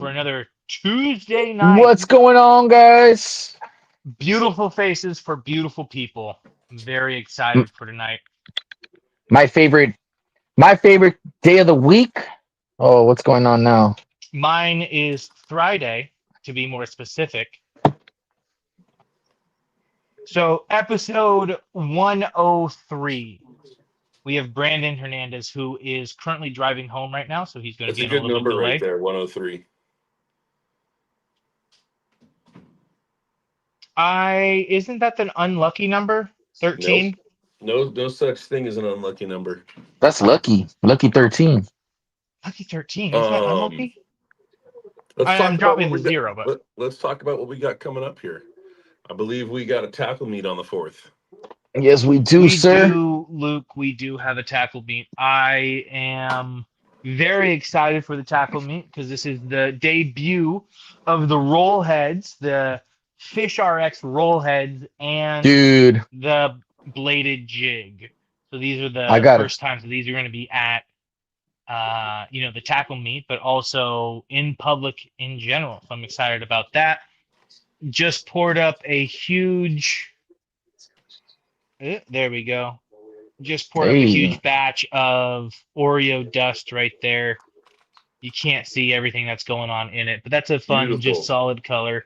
for another Tuesday night. What's going on, guys? Beautiful faces for beautiful people. I'm very M- excited for tonight. My favorite, my favorite day of the week. Oh, what's going on now? Mine is Friday, to be more specific. So, episode 103. We have Brandon Hernandez, who is currently driving home right now, so he's going to That's be a in a good little bit of number right delay. there, 103. Isn't that an unlucky number? Nope. 13? No such thing as an unlucky number. That's lucky. Lucky 13. Lucky 13, isn't that Um, unlucky? let's I'm talk about dropping what the we got. zero, but Let's talk about what we got coming up here. I believe we got a tackle meet on the 4th. Yes, we do, we sir. do, Luke. We do have a tackle meet. I am very excited for the tackle meet because this is the debut of the roll heads, the Fish RX roll heads, and Dude, the bladed jig. So these are I the got it. first times that these are going to be at, the tackle meet, but also in public in general. So I'm excited about that. Just poured up a huge. There we go. Just poured up a Hey, huge batch of Oreo dust right there. You can't see everything that's going on in it, but that's a fun, just Beautiful. solid color.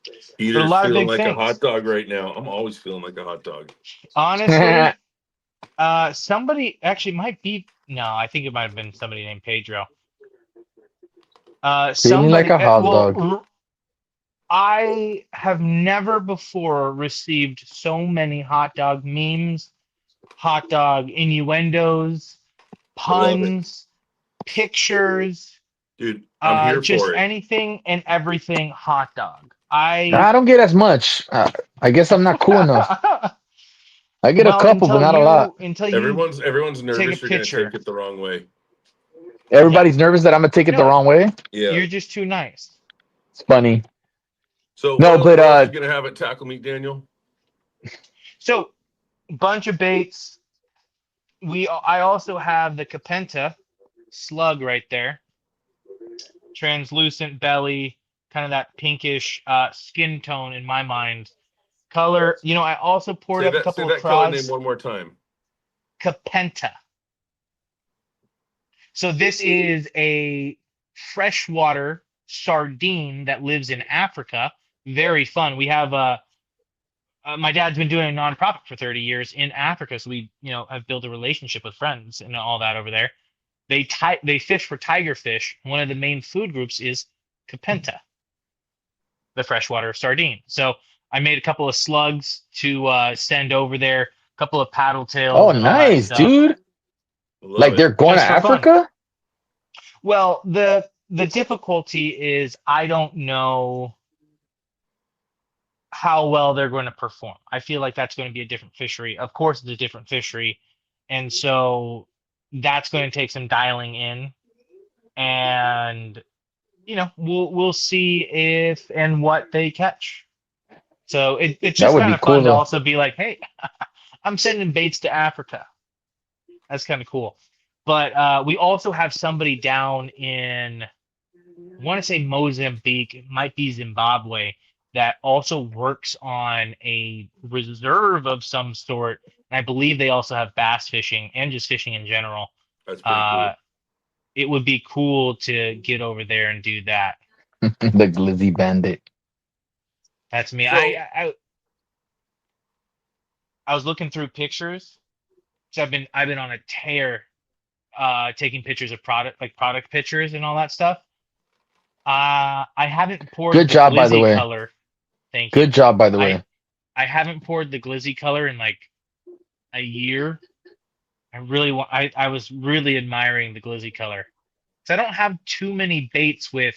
But a Peter's lot of feeling big like a things. hot dog right now. I'm always feeling like a hot dog. Honestly, somebody actually might be. No, I think it might have been somebody named Pedro. feeling like Somebody. a hot Well, dog. I have never before received so many hot dog memes, hot dog innuendos, I love it. puns, pictures, Dude, I'm here just for it. anything and everything hot dog. I I don't get as much. I guess I'm not cool enough. I get a well couple, but not a lot. until you Everyone's take a nervous you're gonna take picture. it the wrong way. Yeah, Everybody's nervous that I'm gonna take it the no, wrong way. Yeah. you're just too nice. It's funny. So No, but what else you gonna have at tackle meet, Daniel? So bunch of baits. I also have the Capenta slug right there, translucent belly, kind of that pinkish skin tone in my mind. Color. I also poured up a Say couple of that color name craws. one more time. Capenta. So this is a freshwater sardine that lives in Africa. Very fun. We have my dad's been doing a nonprofit for 30 years in Africa, so we have built a relationship with friends and all that over there. They fish for tiger fish. One of the main food groups is Capenta, the freshwater sardine. So I made a couple of slugs to send over there, a couple of paddle oh, tails and all that nice, stuff, dude. Love Like it. they're going to just for fun. Africa. Well, the difficulty is I don't know how well they're going to perform. I feel like that's going to be a different fishery. Of course, it's a different fishery, and so that's going to take some dialing in, and we'll see if and what they catch. So it's That just would kind be of cool fun to though. also be like, hey, I'm sending baits to Africa. That's kind of cool. But we also have somebody down in, I want to say Mozambique, it might be Zimbabwe, that also works on a reserve of some sort. And I believe they also have bass fishing and just fishing in general. That's pretty Uh, cool. it would be cool to get over there and do that. The glizzy bandit. That's me. So I was looking through pictures. So I've been on a tear, taking pictures of product pictures and all that stuff. I haven't poured Good the job, by the glizzy way. color. Thank you. Good job, by the I way. I haven't poured the glizzy color in like a year. I was really admiring the glizzy color. So I don't have too many baits with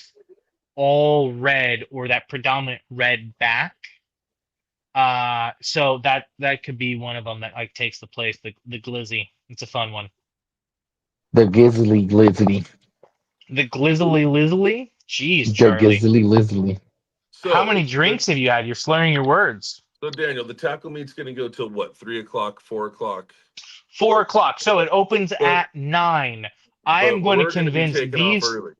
all red or that predominant red back. So that could be one of them that like takes the place. The glizzy. It's a fun one. The gizzly glizzy. The glizzly lizzly. Jeez, The Charlie. gizzly lizzly. How many so the drinks have you had? You're slurring your words. so Daniel, the tackle meet's gonna go till what? 3 o'clock, 4 o'clock. 4 o'clock. So it opens But at 9. I am but going to we're gonna be convince taking off these. early.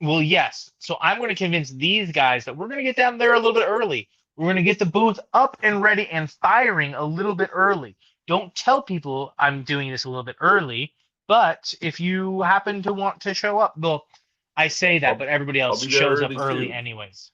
Well, yes. So I'm going to convince these guys that we're going to get down there a little bit early. We're going to get the booth up and ready and firing a little bit early. Don't tell people I'm doing this a little bit early, but if you happen to want to show up, well, I say that, I'll but everybody I'll else be there shows up early early too. anyways.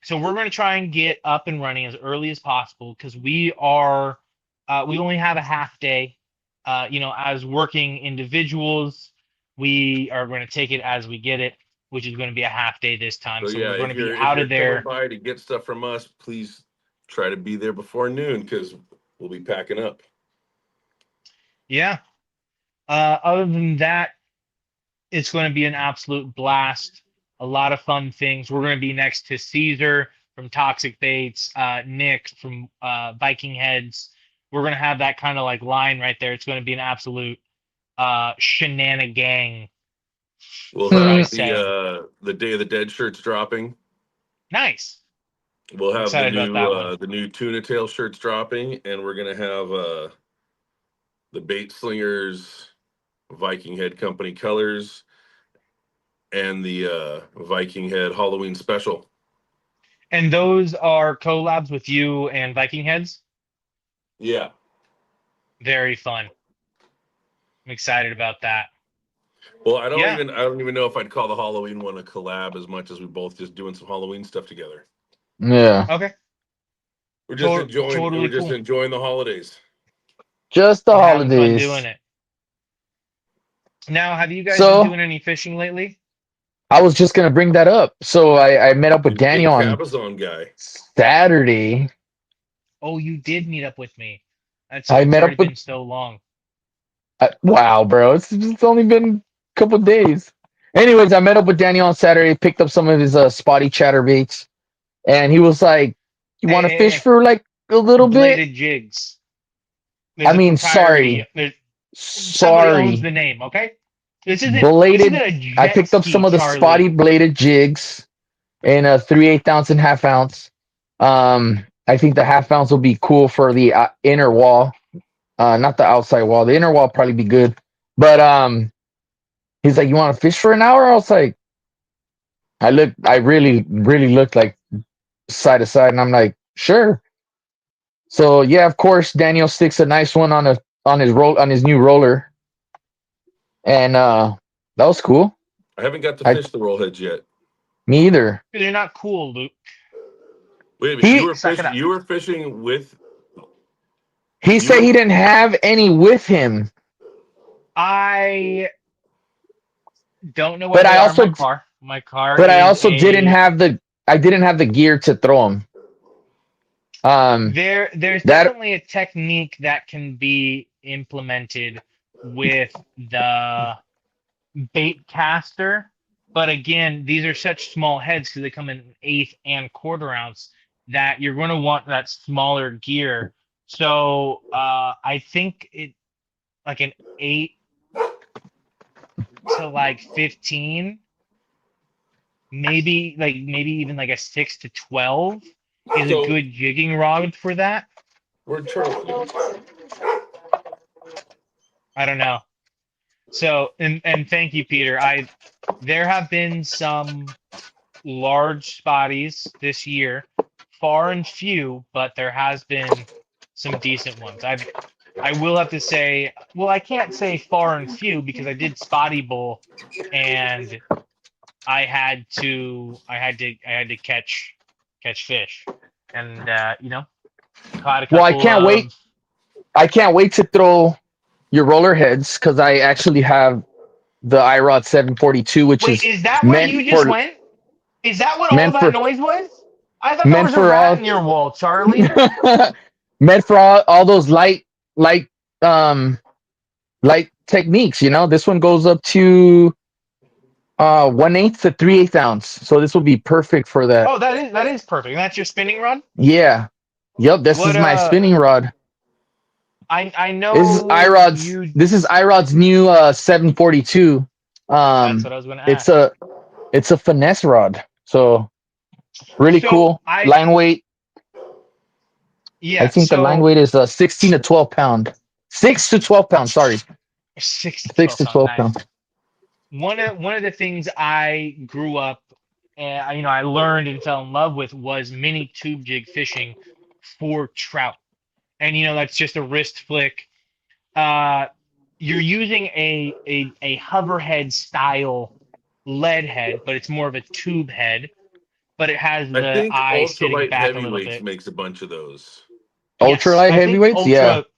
So we're going to try and get up and running as early as possible because we only have a half day. As working individuals, we are going to take it as we get it, which is going to be a half day this time. So So yeah, we're going to be if out you're of coming there. by to get stuff from us, please try to be there before noon because we'll be packing up. Yeah. Other than that, it's going to be an absolute blast. A lot of fun things. We're going to be next to Caesar from Toxic Baits, Nick from Viking Heads. We're going to have that kind of like line right there. It's going to be an absolute shenanigang, We'll dare I have say. the Day of the Dead shirts dropping. Nice. We'll I'm have excited about that one. the new tuna tail shirts dropping, and we're gonna have the Bait Slingers Viking Head Company colors and the Viking Head Halloween special. And those are collabs with you and Viking Heads. Yeah. Very fun. I'm excited about that. Well, Yeah. I don't even know if I'd call the Halloween one a collab as much as we both just doing some Halloween stuff together. Yeah. Okay. We're Totally just cool. enjoying the holidays. Just the And having fun doing holidays. it. Now, have you guys been So doing any fishing lately? I was just gonna bring that up. So I met up with He's a big Daniel on Cabazon guy. Saturday. Oh, you did meet up with me. I It's met already up with been so long. wow, bro. It's only been a couple days. Anyways, I met up with Daniel on Saturday, picked up some of his spotty chatterbaits, and he was like, "You want to fish Hey, for like a little bit?" Bladed Jigs. I There's a mean, propriety. sorry, Somebody owns sorry. the name. Okay. This isn't Bladed. a I jet picked up some ski, of the spotty Charlie. bladed jigs in a 3/8 ounce and half ounce. I think the half ounce will be cool for the inner wall, not the outside wall. The inner wall probably be good, but he's like, "You want to fish for an hour?" I was like, I really, really looked like side to side, and I'm like, sure. So yeah, of course, Daniel sticks a nice one on his new roller, and that was cool. I haven't got to I fish the rollheads yet. Me either. They're not cool, Luke. Wait a minute, He Suck it up. you were fishing with he you said were he didn't have any with him, I don't know where but they are in my car. My car I is also didn't a have the gear to throw him. there's That definitely a technique that can be implemented with the bait caster, but again, these are such small heads because they come in an eighth and quarter ounce that you're going to want that smaller gear. So I think it like an 8 to like 15, maybe even like a 6 to 12 is a so good jigging rod for that. where'd Charlie go? I don't know. So and thank you, Peter. There have been some large spotties this year, far and few, but there has been some decent ones. I will have to say, well, I can't say far and few because I did spotty bowl, and I had to catch fish, and caught a well, couple of. I can't wait to throw your roller heads because I actually have the iRod 742, which Wait, is is that what meant you just for went? Is that what all meant that for noise was? I thought that meant was a for rat all in your wall, Charlie. meant for all those light um light techniques. This one goes up to 1/8 to 3/8 ounce, so this will be perfect for that. Oh, that is perfect. That's your spinning rod. Yeah, yep. This What is my spinning rod. I know you. This is iRod's new 742. That's what I was going to It's ask. a finesse rod, so really So cool. Line weight. I yeah, think the line so weight is 16 to 12 pound. 6 to 12 pounds. Sorry, 6 to 6 12 to pounds, 12 nice. pounds. one of the things I grew up and I learned and fell in love with was mini tube jig fishing for trout. And that's just a wrist flick. Uh, you're using a hoverhead style lead head, but it's more of a tube head, but it has I the think eye sitting ultralight back a little heavyweights bit. makes a bunch of those. Yes, Ultralight I think heavyweights, yeah. Ultra.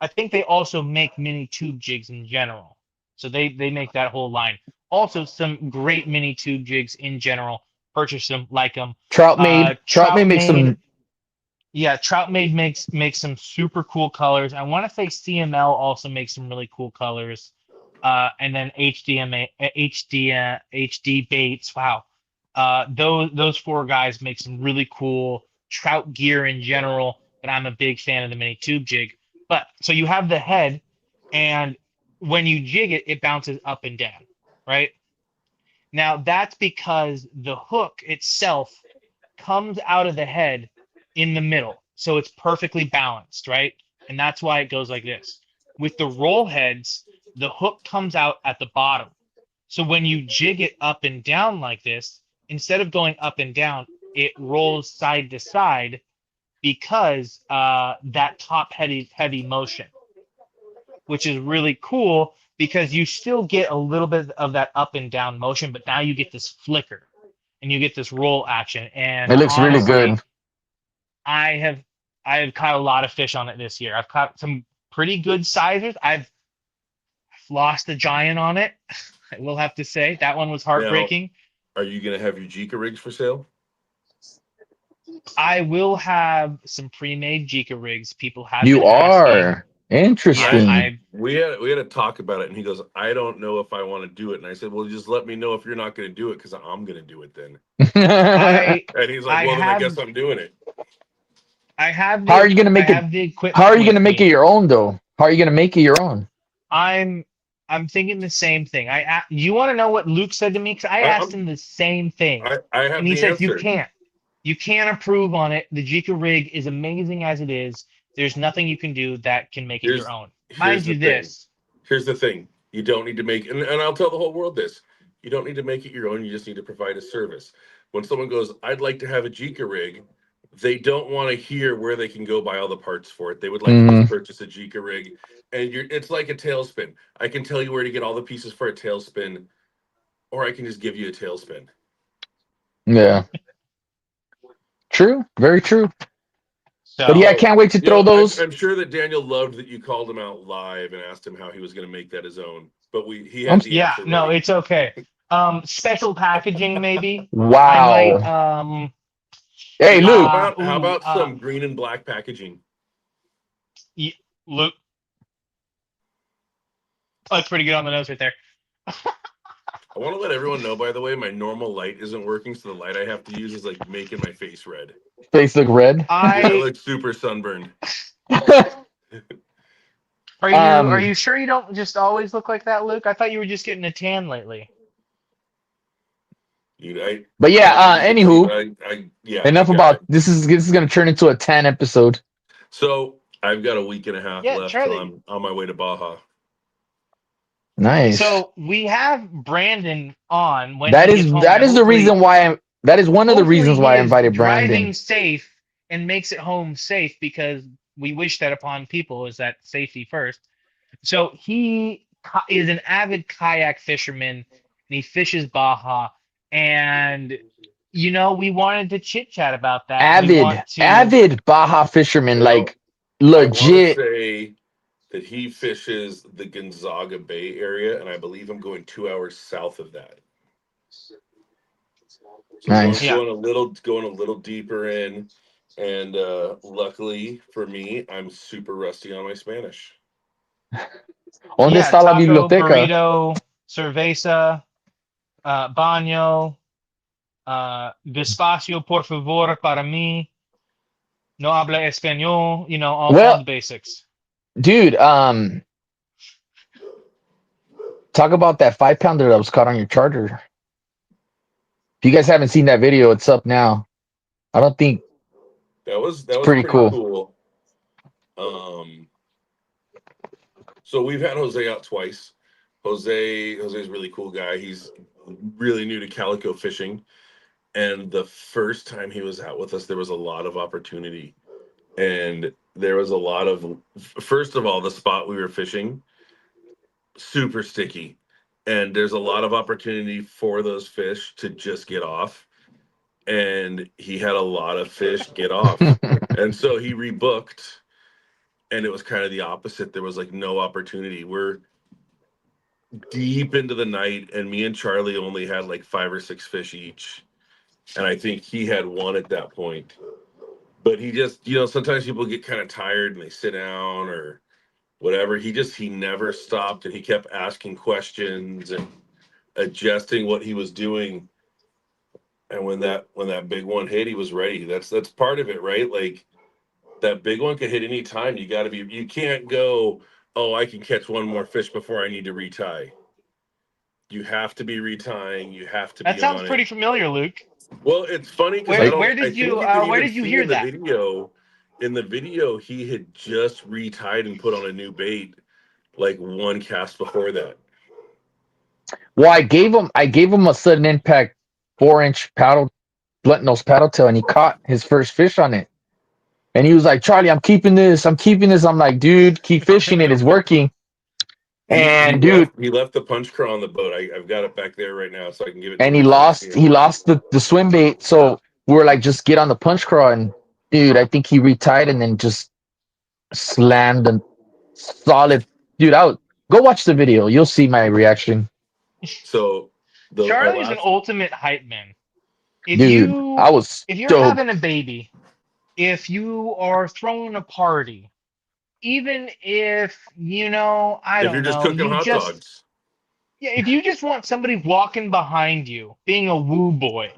I think they also make mini tube jigs in general. So they make that whole line. Also, some great mini tube jigs in general. Purchase them, like them. Trout made makes Troutmade, some. yeah, Troutmade makes some super cool colors. I want to say CML also makes some really cool colors. And then HD Baits. Wow. Those four guys make some really cool trout gear in general, but I'm a big fan of the mini tube jig. But so you have the head, and when you jig it, it bounces up and down, right? Now that's because the hook itself comes out of the head in the middle. So it's perfectly balanced, right? And that's why it goes like this. With the roll heads, the hook comes out at the bottom. So when you jig it up and down like this, instead of going up and down, it rolls side to side because that top heavy motion, which is really cool because you still get a little bit of that up and down motion, but now you get this flicker and you get this roll action. And It looks really honestly, good. I have I have caught a lot of fish on it this year. I've caught some pretty good sizers. I've lost a giant on it. I will have to say that one was Now, heartbreaking. are you going to have your Jika rigs for sale? I will have some pre-made Jika rigs. People have been You asking. are Yeah, interesting. I We had a talk about it, and he goes, "I don't know if I want to do it." And I said, "Well, just let me know if you're not going to do it, because I'm going to do it then." I And he's like, I "Well, then I have guess I'm doing it." I have How are you gonna I make it? have the How equipment are you gonna with make it me. your own though? How are you gonna make it your own? I'm I'm thinking the same thing. You want to know what Luke said to me? Because I I, asked I'm him the same thing, I and have he the says answer. you can't improve on it. The Jika rig is amazing as it is. There's nothing you can do that can make it your Here's own. here's Mind the you, thing. this. Here's the thing. You don't need to make, and I'll tell the whole world this. You don't need to make it your own. You just need to provide a service. When someone goes, "I'd like to have a Jika rig," they don't want to hear where they can go buy all the parts for it. They would like to just Hmm. purchase a Jika rig, and it's like a tailspin. I can tell you where to get all the pieces for a tailspin, or I can just give you a tailspin. Yeah, true, very true. But yeah, I So So, can't wait to throw I'm, those. I'm sure that Daniel loved that you called him out live and asked him how he was going to make that his own. But he I'm, had the yeah, answer no, ready. it's okay. Special packaging maybe. I might wow. Hey, How Luke. about how ooh about some green and black packaging? y- Luke, that's pretty good on the nose right there. I want to let everyone know, by the way, my normal light isn't working, so the light I have to use is like making my face red. Face look red. Yeah, I I look super sunburned. are um, you sure you don't just always look like that, Luke? I thought you were just getting a tan lately. but I yeah. don't know if you can see, Anywho, but yeah, enough about this. Is gonna turn into a 10 episode. So I've got a week and a half Yeah, left till Charlie. I'm on my way to Baja. Nice. So we have Brandon on when That he is gets home, that and is the reason why I'm. That is one of the hopefully reasons he why I is invited driving Brandon. safe and makes it home safe because we wish that upon people is that safety first. So he is an avid kayak fisherman and he fishes Baja. And, we wanted to chit chat about that. We want to, Avid Baja fisherman, Well, like I want to legit. say that he fishes the Gonzaga Bay area, and I believe I'm going 2 hours south of that. So going Nice. yeah. going a little deeper in, and luckily for me, I'm super rusty on my Spanish. ¿Dónde Yeah, está la taco, biblioteca? burrito, cerveza, baño, despacio, por favor, para mí, no habla español, all Well, the basics. dude, talk about that 5 pounder that was caught on your charger. If you guys haven't seen that video, it's up now. I don't think That it's was pretty pretty cool. cool. Um, so we've had Jose out twice. Jose's a really cool guy. He's really new to calico fishing. And the first time he was out with us, there was a lot of opportunity. And there was a lot of, first of all, the spot we were fishing, super sticky. And there's a lot of opportunity for those fish to just get off. And he had a lot of fish get off. And so he rebooked, and it was kind of the opposite. There was like no opportunity. We're deep into the night, and me and Charlie only had like 5 or 6 fish each. And I think he had one at that point. But he just, sometimes people get kind of tired and they sit down or whatever. He never stopped, and he kept asking questions and adjusting what he was doing. And when that big one hit, he was ready. That's part of it, right? Like that big one could hit any time. You can't go, oh, I can catch one more fish before I need to retie. You have to be retying. You have to That be sounds on pretty it. familiar, Luke. Well, it's funny because Where I did think you you can where even did you see hear in the that? video. In the video, he had just retied and put on a new bait like one cast before that. Well, I gave him a sudden impact 4-inch paddle blunt nose paddle tail, and he caught his first fish on it. And he was like, Charlie, I'm keeping this. I'm keeping this. I'm like, dude, keep fishing. It is working. And dude, He left the punch craw on the boat. I've got it back there right now, so I can give it to and him he so you can see lost it. he lost the swim bait. So we were like, just get on the punch craw. And dude, I think he retied and then just slammed a solid. Dude, go watch the video. You'll see my reaction. So our Charlie's an last ultimate hype man. If Dude, you I was if you're stoked. having a baby, if you are throwing a party, even if I if you're don't just know, cooking you hot just dogs, yeah, if you just want somebody walking behind you, being a woo boy,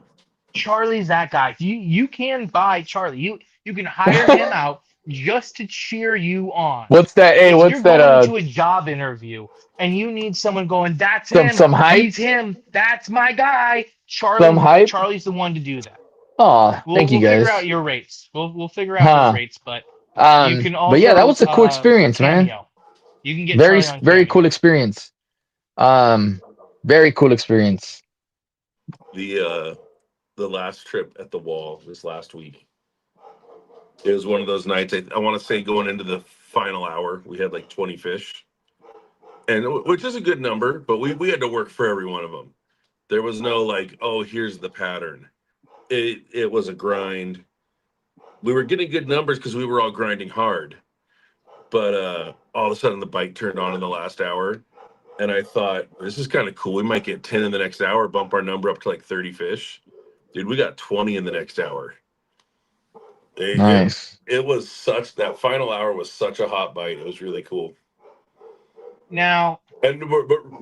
Charlie's that guy. You can buy Charlie. You can hire him out just to cheer you on. What's that? Hey, If what's you're that? going to a job interview and you need someone going, that's him, Some hype, he's him, that's my guy. some hype. Charlie's the one to do that. Oh, thank you We'll figure out guys. your rates. We'll figure out his Huh. rates, but you can But yeah, that also was a cool for experience, man. Cameo. You can get Very, Charlie on very cool Cameo. experience. Very cool experience. the last trip at the wall this last week, it was one of those nights. I want to say going into the final hour, we had like 20 fish, and which is a good number, but we had to work for every one of them. There was no like, oh, here's the pattern. It was a grind. We were getting good numbers because we were all grinding hard, but all of a sudden the bike turned on in the last hour, and I thought this is kind of cool. We might get 10 in the next hour, bump our number up to like 30 fish. Dude, we got 20 in the next hour. Nice. It was such, that final hour was such a hot bite. It was really cool. Now, And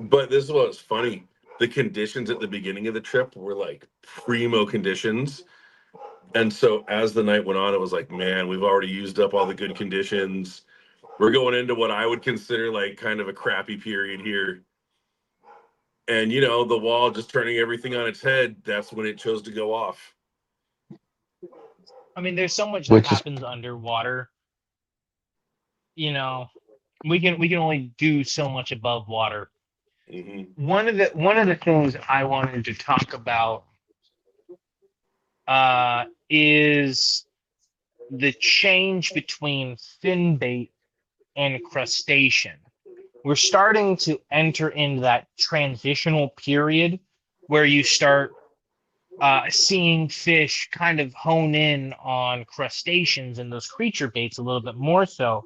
but this is what's funny. The conditions at the beginning of the trip were like primo conditions. And so as the night went on, it was like, man, we've already used up all the good conditions. We're going into what I would consider like kind of a crappy period here. And the wall just turning everything on its head, that's when it chose to go off. I mean, there's so much that Which is happens underwater. We can only do so much above water. Mm-hmm. One of the things I wanted to talk about is the change between fin bait and crustacean. We're starting to enter into that transitional period where you start seeing fish kind of hone in on crustaceans and those creature baits a little bit more so.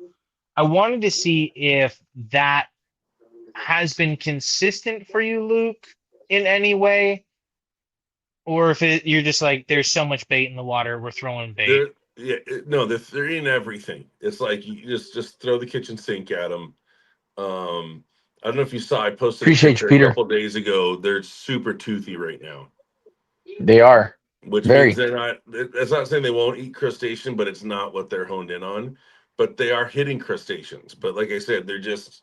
I wanted to see if that has been consistent for you, Luke, in any way, or if you're just like, there's so much bait in the water, we're throwing bait. No, they're in everything. It's like you just throw the kitchen sink at them. I don't know if you saw, I posted a appreciate you, picture a Peter. couple days ago. They're super toothy right now, They are which means very. they're not. It's not saying they won't eat crustacean, but it's not what they're honed in on. But they are hitting crustaceans. But like I said, they're just.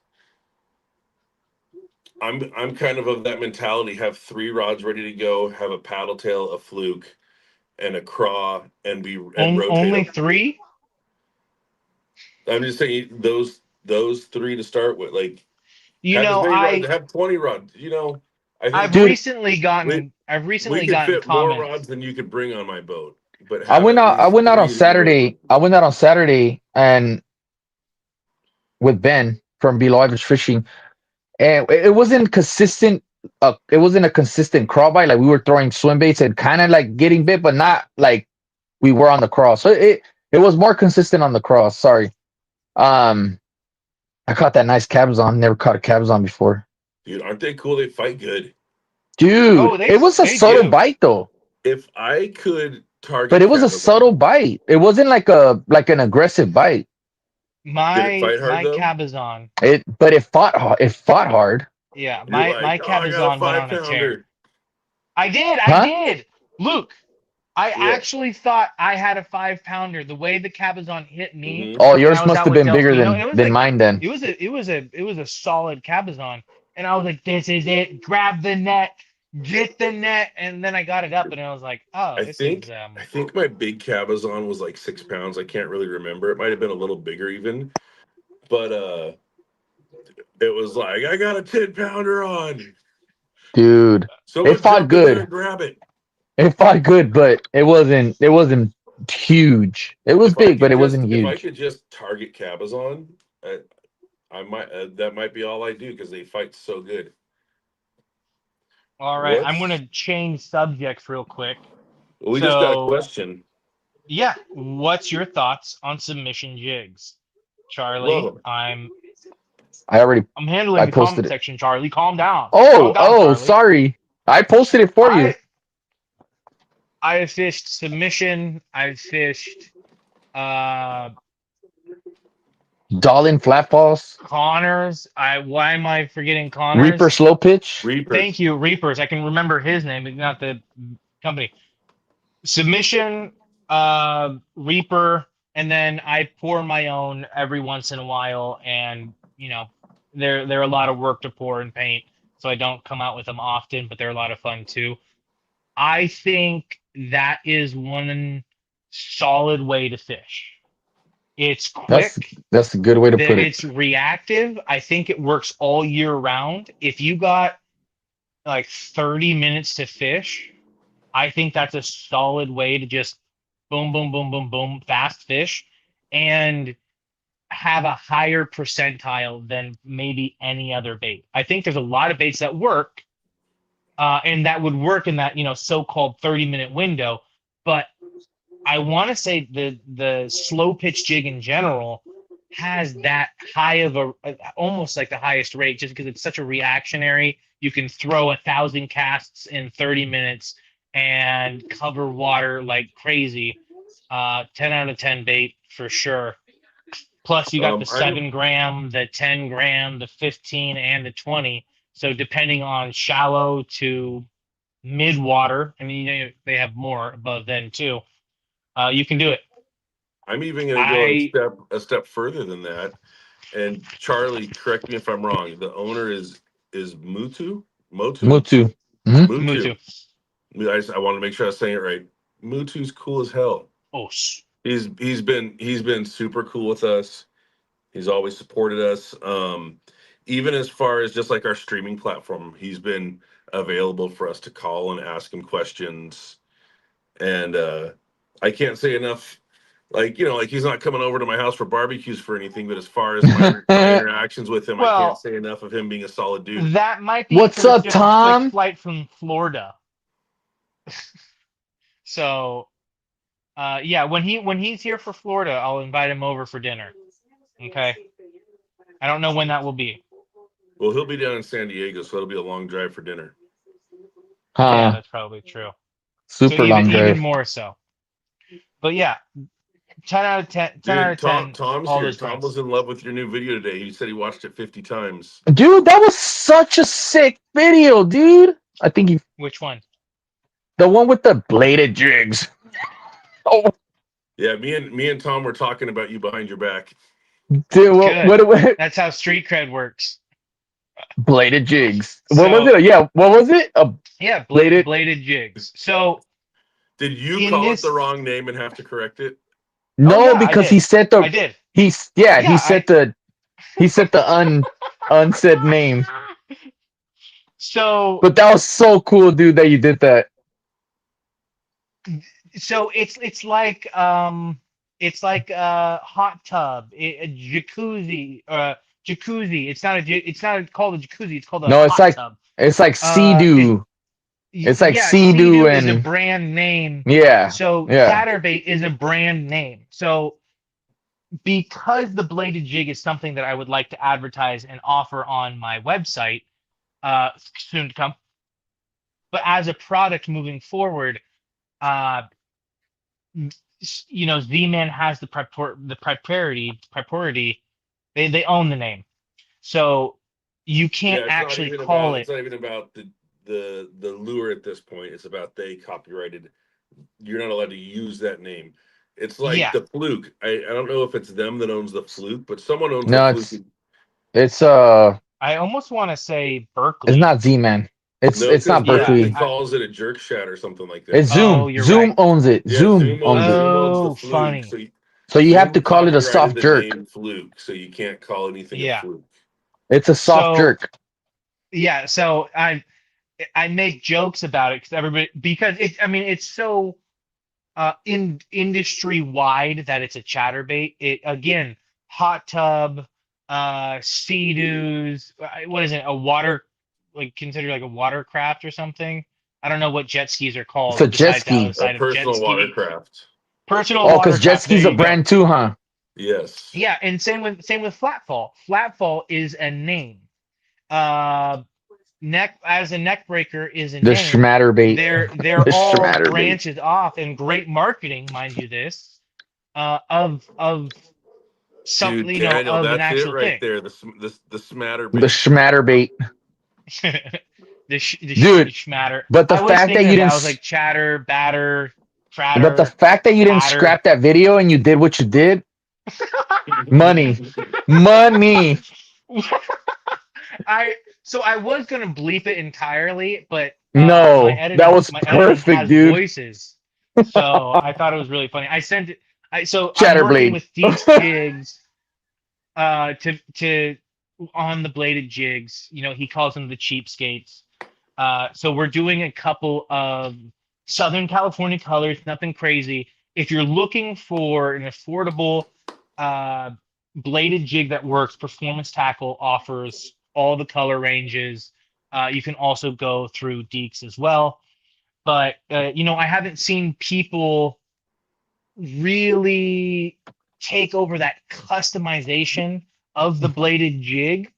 I'm kind of that mentality. Have 3 rods ready to go. Have a paddle tail, a fluke, and a craw, and rotate Only them. 3? I'm just saying those 3 to start with. Like You Have as know, many rods. Have 20 rods. You know, I think Dude, I've we recently could gotten fit more comments. rods than you could bring on my boat, but I have went at out. I least went out on 3 that you run. Saturday. I went out on Saturday and with Ben from Below Average Fishing, and it wasn't consistent. It wasn't a consistent craw bite. Like we were throwing swim baits and kind of like getting bit, but not like we were on the craw. So it was more consistent on the craw. Sorry. I caught that nice cabezon. Never caught a cabezon before. Dude, aren't they cool? They fight good. Dude, Oh, it was a they subtle do. bite though. If I could But target it was a subtle cabezon, bite. It wasn't like an aggressive bite. did it fight hard My though? cabezon. But it fought it fought hard. Yeah, You're my like, oh, I got a cabezon went on a tear. 5-pounder. I Huh? did. Luke, I Yeah. actually thought I had a 5-pounder. The way the cabezon hit me hmm Oh, when I yours was must out have with been bigger Delfino, it was than like mine then. it was a solid cabezon, and I was like, "This is it! Grab the net, get the net!" And then I got it up, and I was like, "Oh, I this is think I think my big cabezon was like 6 pounds. I can't really remember. It might have been a little bigger even, but it was like I got a 10-pounder on. Dude, it Someone fought jump in there good. and grab it. It fought good, but it wasn't huge. It was big, but it wasn't If I huge. could just target cabezon, I might that might be all I do because they fight so good. all right." I'm What's gonna change subjects real quick. we just got a So question. yeah, what's your thoughts on submission jigs, Love Charlie? them. I'm handling I the comment posted it. section, Charlie. Calm down. Calm Oh, down, oh, Charlie. sorry. I posted it for you. I have fished submission. I've fished uh Dollin flat balls, Connors. Why am I forgetting Reaper Connors? slow pitch. Reapers. Thank you, Reapers. I can remember his name, but not the company. Submission, Reaper, and then I pour my own every once in a while, and they're a lot of work to pour and paint, so I don't come out with them often, but they're a lot of fun too. I think that is one solid way to fish. It's That's quick, that's a good way to put it. it's reactive. I think it works all year round. If you got like 30 minutes to fish, I think that's a solid way to just boom, boom, boom, boom, boom, fast fish and have a higher percentile than maybe any other bait. I think there's a lot of baits that work, and that would work in that so-called 30-minute window. But I want to say the slow pitch jig in general has that high of almost like the highest rate, just because it's such a reactionary. You can throw 1,000 casts in 30 minutes and cover water like crazy. 10 out of 10 bait for sure. Plus, you got the I'm 7 gram, the 10 gram, the 15, and the 20. So depending on shallow to mid water, I mean, they have more above then too. You can do it. I'm even going to go I a step further than that. And Charlie, correct me if I'm wrong. The owner is Mutu. Motu. Mutu. Hmm. Mutu. Mutu. I want to make sure I was saying it right. Mutu's cool as hell. Oh, He's been super cool with us. He's always supported us. Even as far as just like our streaming platform, he's been available for us to call and ask him questions. And I can't say enough. Like he's not coming over to my house for barbecues for anything. But as far as my interactions with him, I can't well, say enough of him being a solid dude. that might be What's because it's up, just a quick Tom? flight from Florida. So, yeah, when he's here for Florida, I'll invite him over for dinner. Okay. I don't know when that will be. Well, he'll be down in San Diego, so it'll be a long drive for dinner. Yeah, Huh. that's probably true. Super So long drive. even more so. But yeah, 10 out of 10. 10 out of 10. Tom's all here. those Tom things. was in love with your new video today. He said he watched it 50 times. Dude, that was such a sick video, dude. I think Which one? the one with the bladed jigs. Oh, Yeah, me and Tom were talking about you behind your back. dude, what That's how street cred works. bladed jigs. So, What was it? Yeah, what was it? Yeah, bladed jigs. So Did you in call this, it the wrong name and have to correct it? No, yeah, I because did. he said I did. he set the Unsaid name. So But that was so cool, dude, that you did that. it's like a hot tub, a jacuzzi, jacuzzi. It's not called a jacuzzi. It's called a No, hot tub. it's like It Sea-Doo. It's like Yeah, Sea-Doo Sea-Doo is a and brand name. yeah, So yeah. Chatterbait is a brand name. So because the bladed jig is something that I would like to advertise and offer on my website, soon to come. But as a product moving forward, uh, Z-Man has the propriety. They own the name, so you can't Yeah, actually call it's it. not even about the lure at this point. It's about they copyrighted. You're not allowed to use that name. It's like Yeah, the fluke. I don't know if it's them that owns the fluke, but someone owns the No, fluke. it's I almost want to say it's Berkeley. not Z-Man. No, It's because not Yeah. Berkeley Berkeley. calls it a jerk shot or something like It's that. Oh, Zoom. you're right. Zoom owns it. Yeah, Zoom owns it. Zoom owns the Oh, fluke. funny. So you have to Zoom call it a copyrighted soft the jerk. name fluke, so you can't call anything a Yeah. fluke. It's a soft So jerk. yeah, so I make jokes about it because it's so in industry wide that it's a chatterbait. It again, hot tub, sea-doos. What is it? A water, like considered like a watercraft or something. I don't know what jet skis are It's a called jet besides ski. A outside of jet personal ski. watercraft. Personal Oh, because jet watercraft. There ski's a you go. brand too, huh? Yes. Yeah, and same with flatfall. Flatfall is a name. Uh, neck as a neck breaker is a The name. schmatter bait. They're The all schmatter bait. branches off and great marketing, mind you. This of Dude, something, Daniel, of an that's it actual right thing. there. The smatter The bait. schmatter bait. Dude, Schmatter. but the I was fact that thinking you of that. didn't I was like chatter, batter, but the fratter, fact that you didn't patter. scrap that video and you did what you did, money. Money. I I was gonna bleep it entirely, but my No, that editing was my editing perfect, has dude. voices, so I thought it was really funny. I sent it. I'm working Chatterblade. with Deeks Jigs, to on the bladed jigs. He calls them the cheapskates. So we're doing a couple of Southern California colors, nothing crazy. If you're looking for an affordable uh, bladed jig that works, Performance Tackle offers all the color ranges. You can also go through Deeks as well. But I haven't seen people really take over that customization of the bladed jig.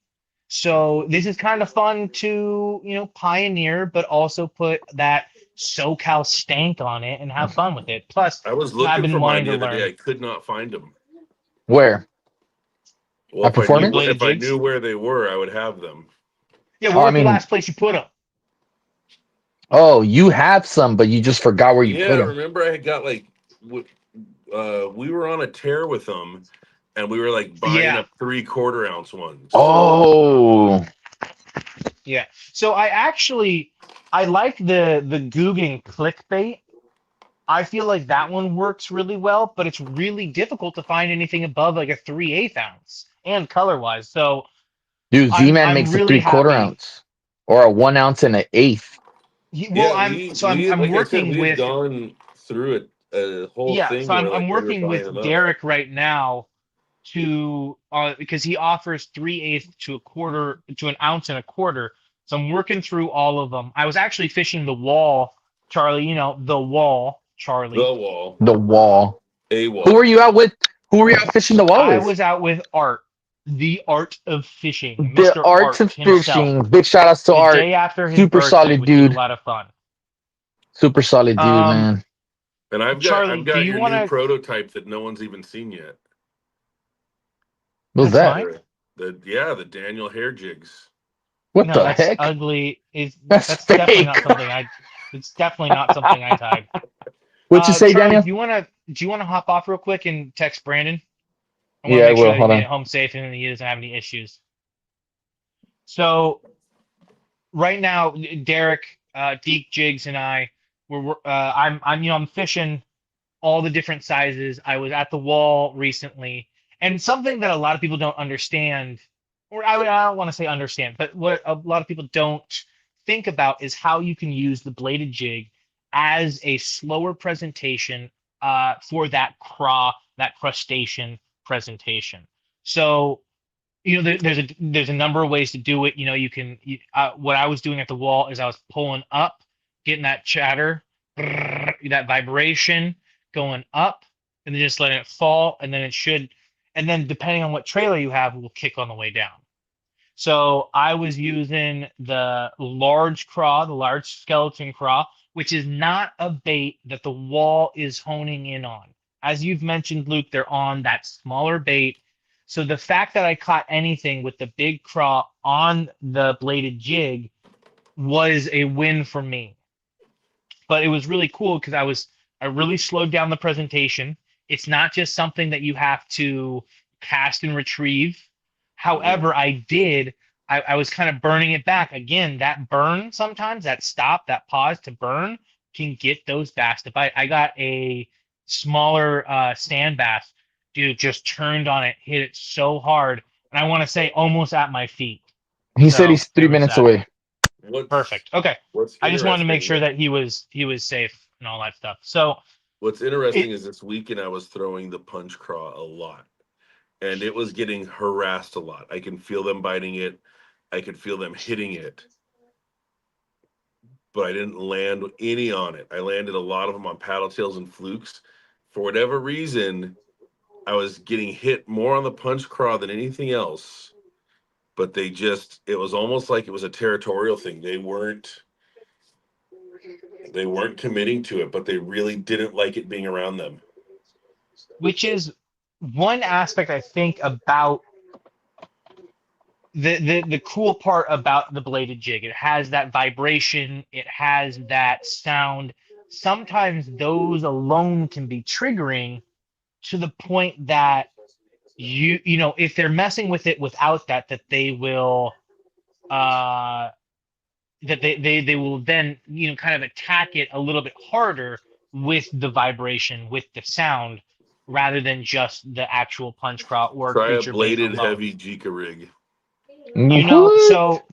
So this is kind of fun to, pioneer, but also put that SoCal stank on it and have fun with it. Plus, I was I've looking been for mine wanting the to other day. learn. I could not find them. Where? Well, At Performance? Bladed if I jigs? knew where they were, I would have them. Yeah, Oh, where I was the mean, last place you put them? oh, you have some, but you just forgot where you Yeah, put them. remember I had got we were on a tear with them, and we were like buying Yeah, up 3/4 ounce ones. Oh, yeah. So I like the Guggen clickbait. I feel like that one works really well, but it's really difficult to find anything above like a 3/8 ounce and color wise. So dude, I'm Z-Man I'm makes a really 3/4 happy. ounce or a 1 ounce and an eighth. Well, Yeah, we I'm like I said, working we've with gone through a whole yeah. So thing where I'm like we were working buying with them up. Derek right now to because he offers 3/8 to a quarter to an ounce and a quarter. So I'm working through all of them. I was actually fishing the wall, Charlie. The wall, Charlie. The wall, The wall. a Who were wall. you out with? Who were you out fishing the wall I with? was out with Art, the art of fishing, The Mr. Arts Art of himself. Fishing. Big shout outs to The Art. day after his Super birthday, solid which was a dude. lot of fun. Super solid dude, Um, man. And Charlie, I've do got you your want new to? prototype that no one's even seen yet. What's That's that? mine. The Daniel hair jigs. What No, the that's heck? ugly. That's That's definitely fake. not something I. It's definitely not something I tied. What you say, Charlie, Daniel? do you wanna hop off real quick and text Brandon? I want to Yeah, I make sure will. that he Hold made it on. home safe and he doesn't have any issues. So right now, Derek, Deke Jigs, and I, I'm fishing all the different sizes. I was at the wall recently, and something that a lot of people don't understand. I don't want to say understand, but what a lot of people don't think about is how you can use the bladed jig as a slower presentation for that craw, that crustacean presentation. So there's a number of ways to do it. What I was doing at the wall is I was pulling up, getting that chatter, that vibration going up, and then just letting it fall, and then depending on what trailer you have, will kick on the way down. So I was using the large craw, the large skeleton craw, which is not a bait that the wall is honing in on. As you've mentioned, Luke, they're on that smaller bait. So the fact that I caught anything with the big craw on the bladed jig was a win for me. But it was really cool because I really slowed down the presentation. It's not just something that you have to cast and retrieve. However, I was kind of burning it back. Again, that burn sometimes, that stop, that pause to burn can get those bass to bite. I got a smaller stand bass, dude, just turned on it, hit it so hard, and I want to say almost at my feet. He said So he's there 3 was minutes that. away. Perfect. Okay. What's I just wanted to make interesting? sure that he was safe and all that stuff. So What's interesting it, is this weekend I was throwing the punch craw a lot, and it was getting harassed a lot. I can feel them biting it. I could feel them hitting it, but I didn't land any on it. I landed a lot of them on paddle tails and flukes. For whatever reason, I was getting hit more on the punch craw than anything else. But it was almost like it was a territorial thing. They weren't committing to it, but they really didn't like it being around them. which is one aspect I think about the cool part about the bladed jig. It has that vibration, it has that sound. Sometimes those alone can be triggering to the point that if they're messing with it without that they will uh they will then kind of attack it a little bit harder with the vibration, with the sound, rather than just the actual punch craw or Try a creature bait bladed alone. heavy Jika rig. What? So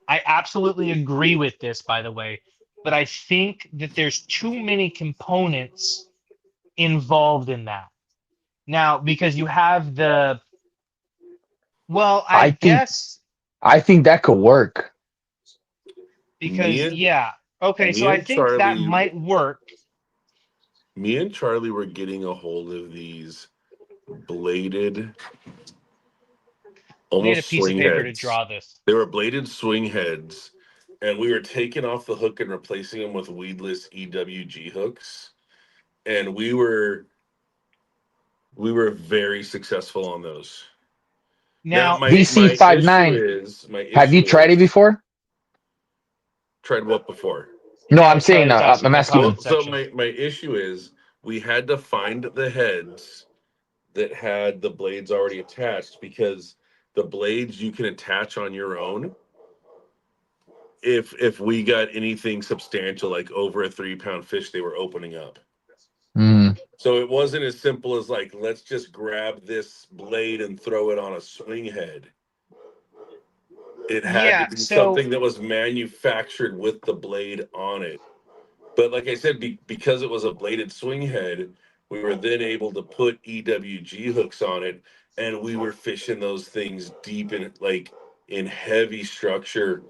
I absolutely agree with this, by the way, but I think that there's too many components involved in that. Now, because you have I I think guess I think that could work. Me because, and yeah. Okay, me so I and think that Charlie, might work. me and Charlie were getting a hold of these bladed, I need a almost piece of swing paper to heads. draw this. They were bladed swing heads, and we were taking off the hook and replacing them with weedless EWG hooks, and we were very successful on those. Now Now, my DC my issue 59. is my Have you issue tried it is before? tried what before? No, I I'm was trying saying to type I'm in the asking him. comment Well, so section. my issue is we had to find the heads that had the blades already attached, because the blades you can attach on your own if we got anything substantial like over a 3 pound fish they were opening up. Mm, So it wasn't as simple as like, let's just grab this blade and throw it on a swing head. It had to Yeah, be so something that was manufactured with the blade on it. But like I said, because it was a bladed swing head, we were then able to put EWG hooks on it, and we were fishing those things deep in heavy structure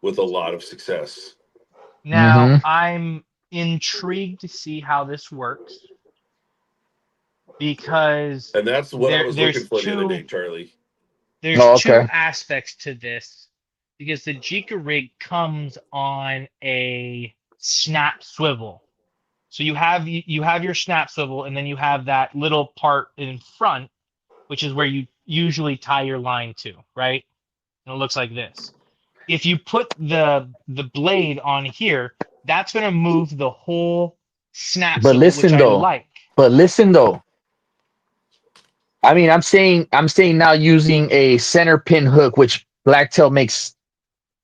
with a lot of success. now mm-hmm. I'm intrigued to see how this works because And that's what I there was looking there's for the other day, two Charlie. there's Oh, two okay. aspects to this because the Jika rig comes on a snap swivel. So you have your snap swivel, and then you have that little part in front, which is where you usually tie your line to, right? And it looks like this. If you put the blade on here, that's going to move the whole snap But swivel, which listen I though. like. But listen though. I mean, I'm saying now using a center pin hook, which Blacktail makes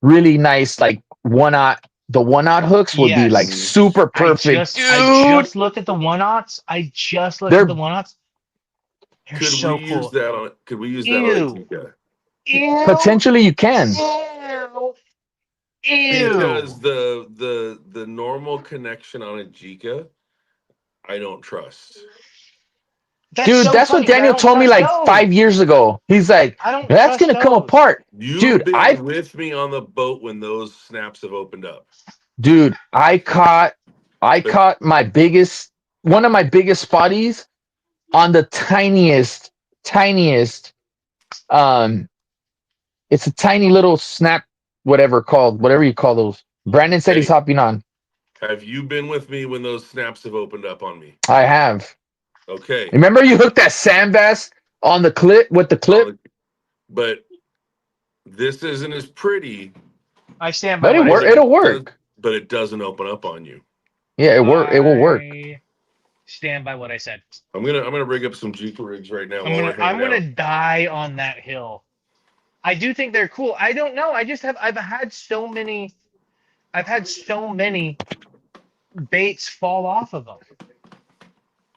really nice, like the 1/0 hooks would be like Mhm. Yes. super I perfect, just I dude. just looked at the one-aughts. I just looked at the They're one-aughts. They're Could we so use cool. that on? Could we use that on a Ew. Tika? Potentially you can. Because the normal connection on a Jika, I don't trust. Dude, that's what Daniel told me like 5 years ago. He's like, I don't that's trust gonna come those. apart. You've Dude, been with me on the boat when those snaps have opened up. Dude, I caught my biggest, one of my biggest spotties on the tiniest, it's a tiny little snap, whatever you call those. Brandon said he's hopping on. Have you been with me when those snaps have opened up on me? I have. Okay. Remember you hooked that sand bass on the clip with the clip? But this isn't as pretty. I stand by But what I said. it'll work. But it doesn't open up on you. Yeah, it will work. Stand by what I said. I'm gonna rig up some Jika rigs right now. I'm gonna die on that hill. I do think they're cool. I don't know. I've had so many baits fall off of them.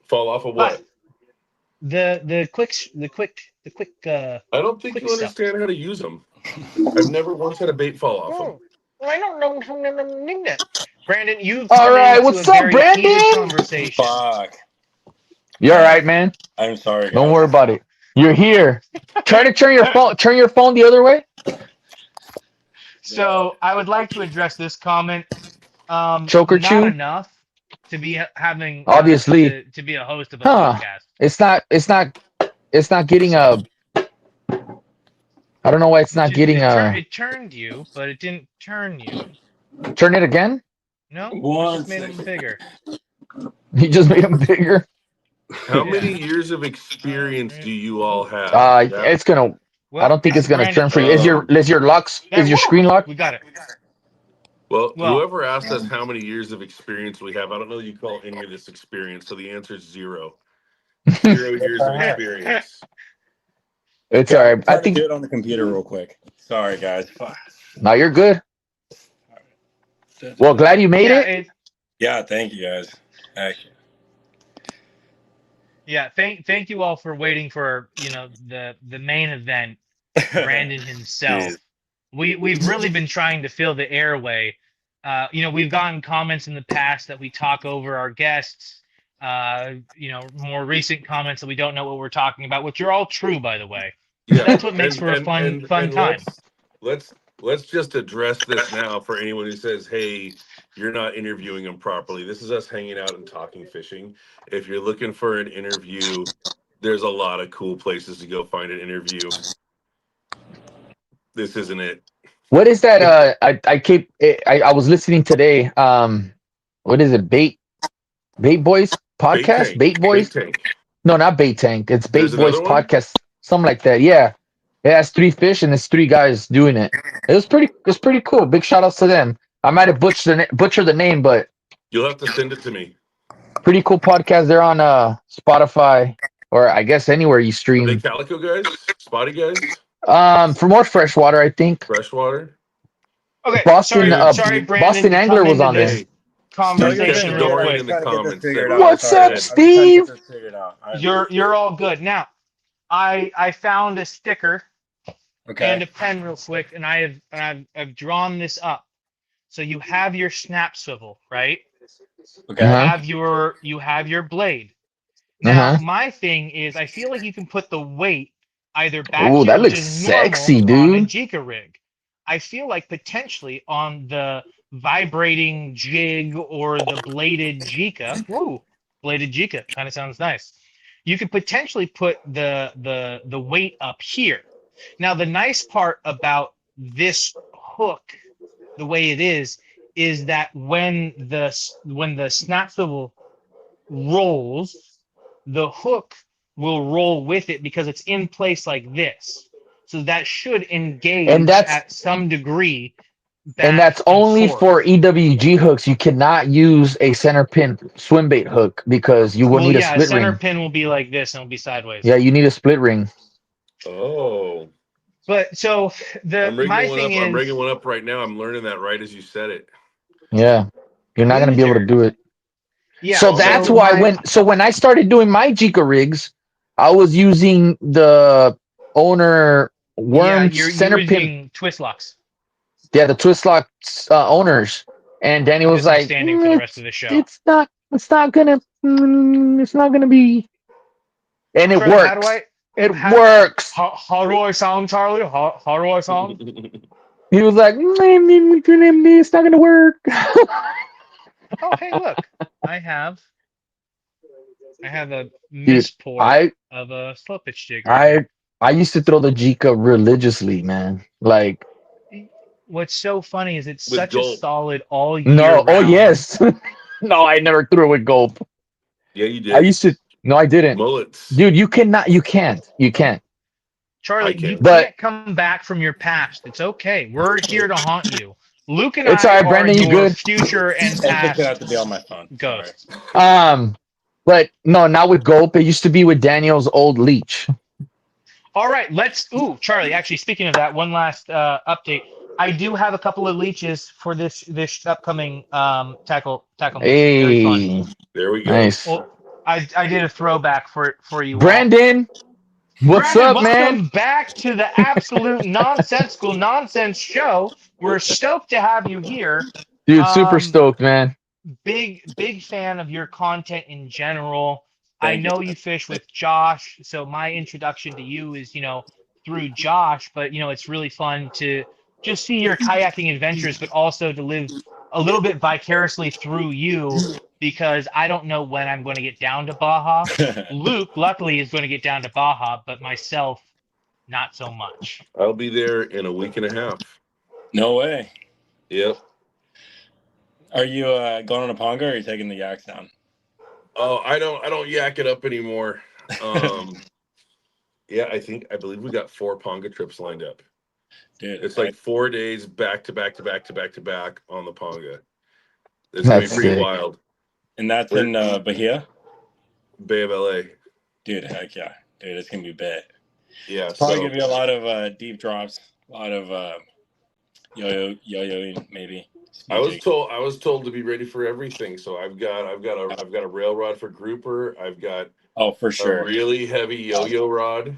Fall off of what? The quick. I don't think you understand how to use them. I've never once had a bait fall off them. I don't know. Brandon, you've all right. What's up, Brandon? Conversation. Fuck. You all right, man? I'm sorry. Guys. Don't worry about it. You're here. Try to turn your phone the other way. So I would like to address this comment. Choker not chew? enough to be having obviously to be a host of a podcast. It's not getting a. I don't know why it's not getting a. It turned you, but it didn't turn you. Turn it again? No, just made him bigger. You just made him bigger. How many years of experience do you all have? It's gonna. I don't think it's gonna turn for you. Is your screen locked? We got it. Well, whoever asked us how many years of experience we have, I don't know that you call any of this experience, so the answer is 0. 0 years of experience. It's all right. I think do it on the computer real quick. Sorry, guys. No, you're good. Well, glad you made it. Yeah, thank you, guys. Thank you. Yeah, thank you all for waiting for the main event, Brandon himself. We've really been trying to fill the airway. We've gotten comments in the past that we talk over our guests. More recent comments that we don't know what we're talking about, which are all true, by the way. Yeah, that's what makes for a fun time. Let's just address this now for anyone who says, "Hey, you're not interviewing them properly." This is us hanging out and talking fishing. If you're looking for an interview, there's a lot of cool places to go find an interview. This isn't it. What is that? I was listening today. What is it? Bait Boys podcast? Bait Boys? Bait Tank. No, not Bait Tank. It's Bait There's Boys another one? podcast. Something like that. Yeah. It has 3 fish and it's 3 guys doing it. It's pretty cool. Big shout outs to them. I might have butchered the name, but you'll have to send it to me. Pretty cool podcast. They're on Spotify or I guess anywhere you stream. Are they Calico guys? Spotty guys? For more freshwater, I think. Freshwater. Okay. Boston, sorry, Brandon, Boston Angler was on there. Conversation real quick. In the comments. What's up, Steve? You're all good. Now, I found a sticker and a pen real quick, and I've drawn this up. So you have your snap swivel, right? Okay. You have your blade. Now, my thing is, I feel like you can put the weight either back here, that which looks is sexy, normal on a dude. Jika rig. I feel like potentially on the vibrating jig or the bladed Jika. Woo, bladed Jika kind of sounds nice. You could potentially put the weight up here. Now, the nice part about this hook, the way it is that when the snap swivel rolls, the hook will roll with it because it's in place like this. So that should engage at some degree. And that's only for EWG hooks. You cannot use a center pin swim bait hook because you will need a split ring. Center pin will be like this and it'll be sideways. Yeah, you need a split ring. Oh. But so I'm rigging one up right now. I'm learning that right as you said it. Yeah, you're not gonna be able to do it. Yeah. So that's why when I started doing my Jika rigs, I was using the owner worm you're center pin. using twist locks. Yeah, the twist lock owners. And Danny was like, Standing for the rest of the show. it's not gonna be. And it Charlie, works. How do I sound, Charlie? How do I sound? He was like, it's not gonna work. Oh, hey, look, I have a misport of a slow pitch jig. I used to throw the Jika religiously, man. Like, what's so funny is it's With such gulp. a solid all year no, oh round. yes, no, I never threw it with gulp. Yeah, you did. I used to. No, I didn't. Mullets. Dude, you can't. Charlie, can. you can't come back from your past. It's okay. We're here to haunt you. Luke and It's I all right, are Brandon, you your good? future and It's gonna past have to be on my phone. ghosts. But no, not with gulp. It used to be with Daniel's old leech. All right, Charlie, actually, speaking of that, one last update. I do have a couple of leeches for this upcoming tackle. Very fun. Hey, There we go. nice. Well, I did a throwback for you all. Brandon, what's up, Welcome man? back to the absolute nonsensical nonsense show. We're stoked to have you here. Dude, super stoked, man. Big fan of your content in general. Thank you. I know you fish with Josh, so my introduction to you is, through Josh, but it's really fun to just see your kayaking adventures, but also to live a little bit vicariously through you, because I don't know when I'm going to get down to Baja. Luke, luckily, is going to get down to Baja, but myself, not so much. I'll be there in a week and a half. No way. Yep. Are you going on a ponga or are you taking the yaks down? Oh, I don't yak it up anymore. Yeah, I believe we got 4 ponga trips lined up. Dude, It's like 4 days back to back on the ponga. It's gonna be pretty sick. wild. And that's in Bahia? Bay of LA. Dude, heck yeah. Dude, it's gonna be bad. Yeah, Probably so gonna be a lot of deep drops, a lot of yo-yoing maybe. I was told to be ready for everything. So I've got a rail rod for grouper. I've got for sure a really heavy yo-yo rod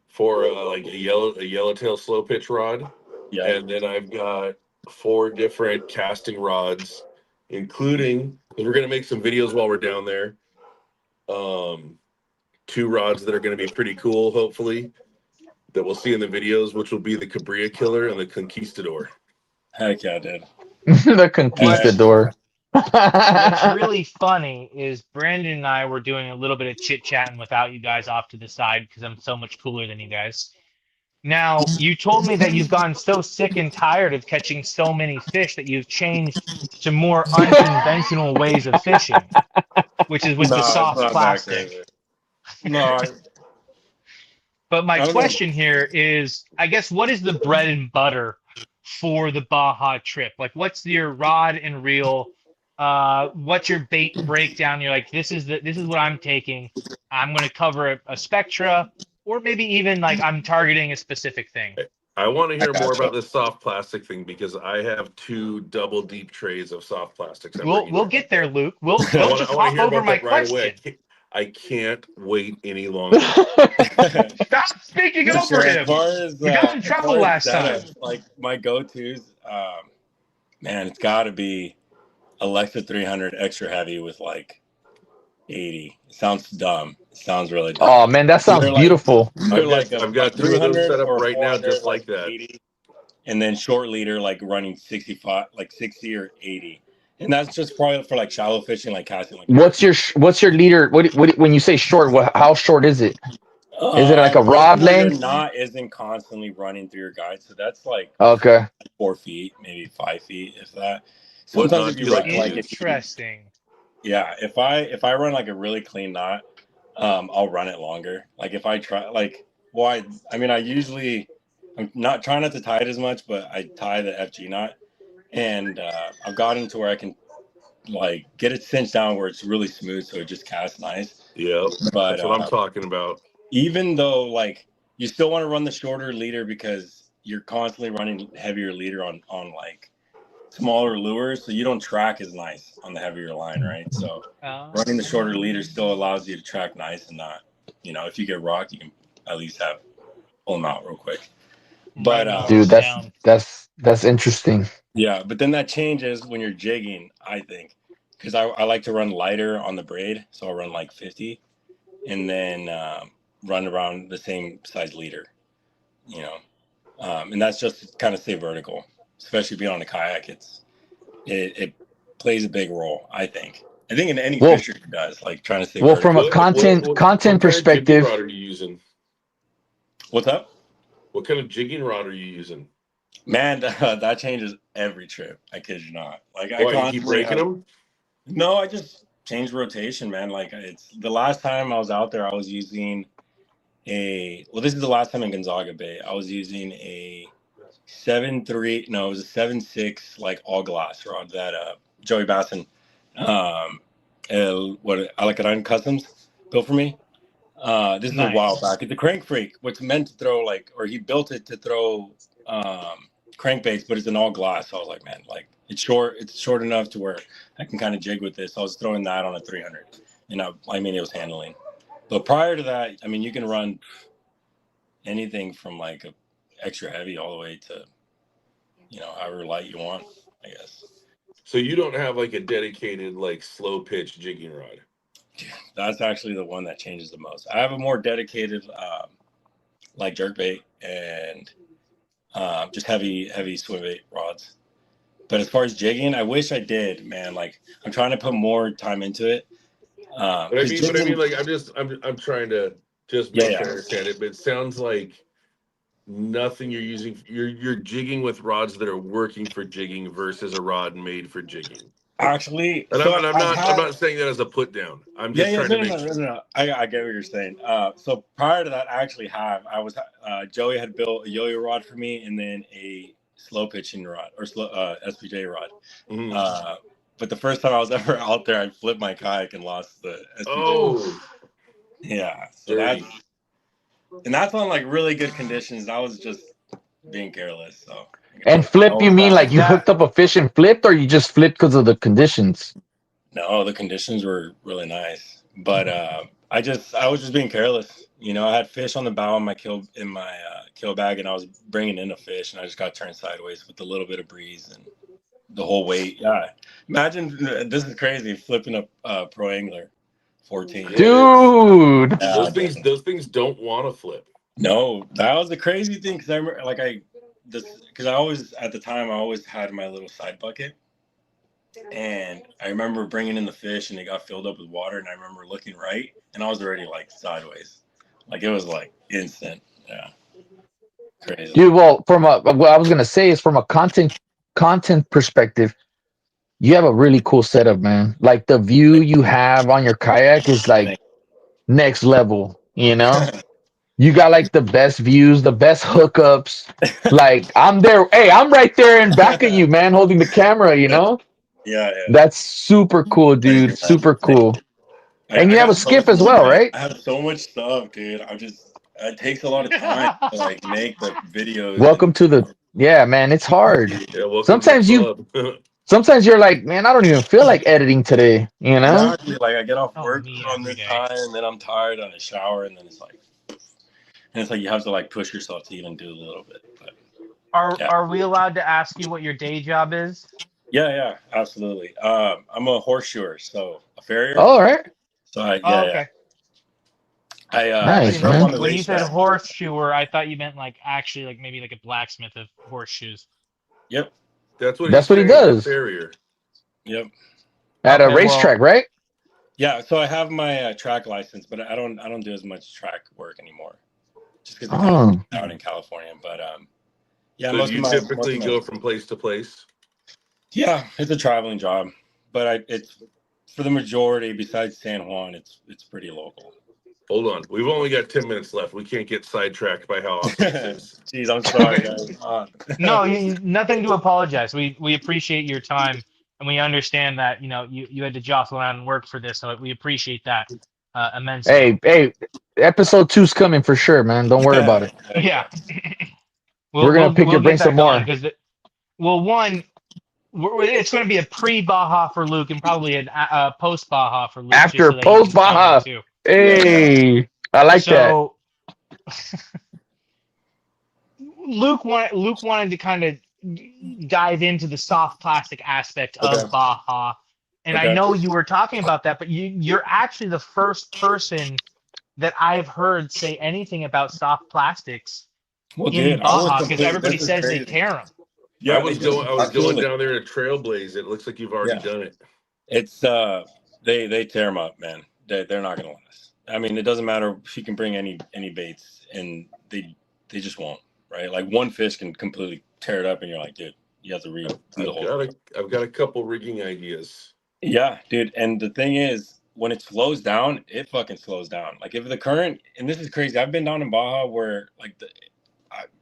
for like a yellowtail slow pitch rod. Yeah. And then I've got 4 different casting rods, including, because we're gonna make some videos while we're down there. 2 rods that are gonna be pretty cool, hopefully, that we'll see in the videos, which will be the Cabrilla Killer and the Conquistador. Heck yeah, dude. The conquistador. What's really funny is Brandon and I were doing a little bit of chit-chatting without you guys off to the side, because I'm so much cooler than you guys. Now, you told me that you've gotten so sick and tired of catching so many fish that you've changed to more unconventional ways of fishing, which is with the soft plastic. No. But my question here is, I guess, what is the bread and butter for the Baja trip? Like, what's your rod and reel? What's your bait breakdown? You're like, this is what I'm taking. I'm going to cover a spectra, or maybe even like I'm targeting a specific thing. I want to hear more about this soft plastic thing, because I have 2 double deep trays of soft plastics. We'll get there, Luke. We'll just hop over my question. I can't wait any longer. Stop speaking over him. As far as, we got in trouble last time. Like my go-tos, man, it's got to be Alexa 300 extra heavy with like 80. It sounds dumb. It sounds really dumb. Oh man, that sounds beautiful. I've got 2 of those set up right now, just like that. 80, and then short leader, like running 65, like 60 or 80. And that's just probably for like shallow fishing, like casting. Like what's your leader? What when you say short? How short is it? Is it like a rod length? Knot isn't constantly running through your guide, so that's like 4 feet, maybe 5 feet, if that. Sometimes if you run like interesting. Yeah, if I run like a really clean knot, I'll run it longer. Like if I try, like, well, I'm not trying not to tie it as much, but I tie the FG knot. And I've gotten to where I can like get it cinched down where it's really smooth, so it just casts nice. Yeah, but that's what I'm talking about. Even though like you still want to run the shorter leader because you're constantly running heavier leader on like smaller lures, so you don't track as nice on the heavier line, right? So running the shorter leader still allows you to track nice and not, if you get rocked, you can at least pull them out real quick. But Writing all Dude, this down. that's interesting. yeah, but then that changes when you're jigging, I think, because I like to run lighter on the braid, so I'll run like 50, and then run around the same size leader, you know, and that's just to kind of stay vertical, especially being on a kayak. It plays a big role, I think. I think in any Well, fishery it does, like trying to stay well, from vertical. a content what kind of jigging perspective, rod are you using? What's up? What kind of jigging rod are you using? Man, that changes every trip. I kid you not. Like I Why, you keep constantly breaking them? No, I just changed rotation, man. Like it's the last time I was out there, I was using this is the last time in Gonzaga Bay. I was using a 7.3, no, it was a 7.6 like all glass rod that Joey Basson what Alacaran Customs built for me. This is a while back. It's a crank freak, what's meant to throw like, or he built it to throw crankbaits, but it's an all glass. So I was like, man, like it's short enough to where I can kind of jig with this. So I was throwing that on a 300, and I mean it was handling. But prior to that, I mean you can run anything from like a extra heavy all the way to, however light you want, I guess. So you don't have like a dedicated like slow pitch jigging rod? That's actually the one that changes the most. I have a more dedicated like jerkbait and just heavy swim bait rods. But as far as jigging, I wish I did, man. Like I'm trying to put more time into it. But I mean, like I'm trying to just make sure I understand it. But it sounds like nothing you're using. You're jigging with rods that are working for jigging versus a rod made for jigging. Actually, and I'm not saying that as a put down. I'm just trying to make sure. No. I get what you're saying. So prior to that, I actually Joey had built a yo-yo rod for me, and then a slow pitching rod or slow SPJ rod. Mm. But the first time I was ever out there, I flipped my kayak and lost the SPJ. Oh, yeah. So that's on like really good conditions. I was just being careless. So. And flip, you mean like you hooked up a fish and flipped, or you just flipped because of the conditions? No, the conditions were really nice, but I was just being careless. I had fish on the bow in my kill bag, and I was bringing in a fish, and I just got turned sideways with a little bit of breeze and the whole weight. Yeah, imagine this is crazy flipping a pro angler, 14. Dude, those things don't want to flip. No, that was the crazy thing because I remember because I always had my little side bucket. And I remember bringing in the fish, and it got filled up with water. And I remember looking right, and I was already like sideways, like it was like instant. Yeah, crazy. Dude. Well, what I was gonna say is from a content perspective, you have a really cool setup, man. Like the view you have on your kayak is like next level. You got like the best views, the best hookups. Like I'm there. Hey, I'm right there in back of you, man, holding the camera. Yeah. That's super cool, dude. Super cool. And you have a skiff as well, right? I have so much stuff, dude. It takes a lot of time to like make the videos. Man, it's hard. Yeah, Sometimes you're like, man, I don't even feel like editing today, Exactly. Like I get off work on this time, and then I'm tired on a shower, and then it's like you have to like push yourself to even do a little bit. But, Are we allowed to ask you what your day job is? Yeah, absolutely. I'm a horseshoer, so a farrier. All right. So okay. Nice, man. When you said horseshoer, I thought you meant like actually like maybe like a blacksmith of horseshoes. Yep. That's what he does. Farrier. Yep. At a racetrack, right? Yeah. So I have my track license, but I don't do as much track work anymore, just because I'm out in California. But yeah. So do you typically go from place to place? Yeah, it's a traveling job, but it's for the majority. Besides San Juan, it's pretty local. Hold on, we've only got 10 minutes left. We can't get sidetracked by how awesome this is. Jeez, I'm sorry, guys. No, nothing to apologize. We appreciate your time, and we understand that you had to jostle around and work for this, so we appreciate that immensely. Hey, episode 2's coming for sure, man. Don't worry about it. Yeah, we're gonna pick your brain some more. It's going to be a pre-Baja for Luke and probably a post-Baja for Luke. After post-Baja. Hey, I like that. Luke wanted to kind of dive into the soft plastic aspect Okay. of Baja, and I Okay. know you were talking about that, but you're actually the first person that I've heard say anything about soft plastics Well, in dude, I was Baja because completely. everybody This is says they crazy. tear them. Yeah, I was going absolutely. down there to Trailblaze. It looks like you've already Yeah. done it. It's they tear them up, man. They're not gonna last. I mean, it doesn't matter if you can bring any baits, and they just won't. Right? Like one fish can completely tear it up, and you're like, dude, you have to read the whole. I've got a couple rigging ideas. Yeah, dude. And the thing is, when it slows down, it fucking slows down. Like if the current, and this is crazy. I've been down in Baja where like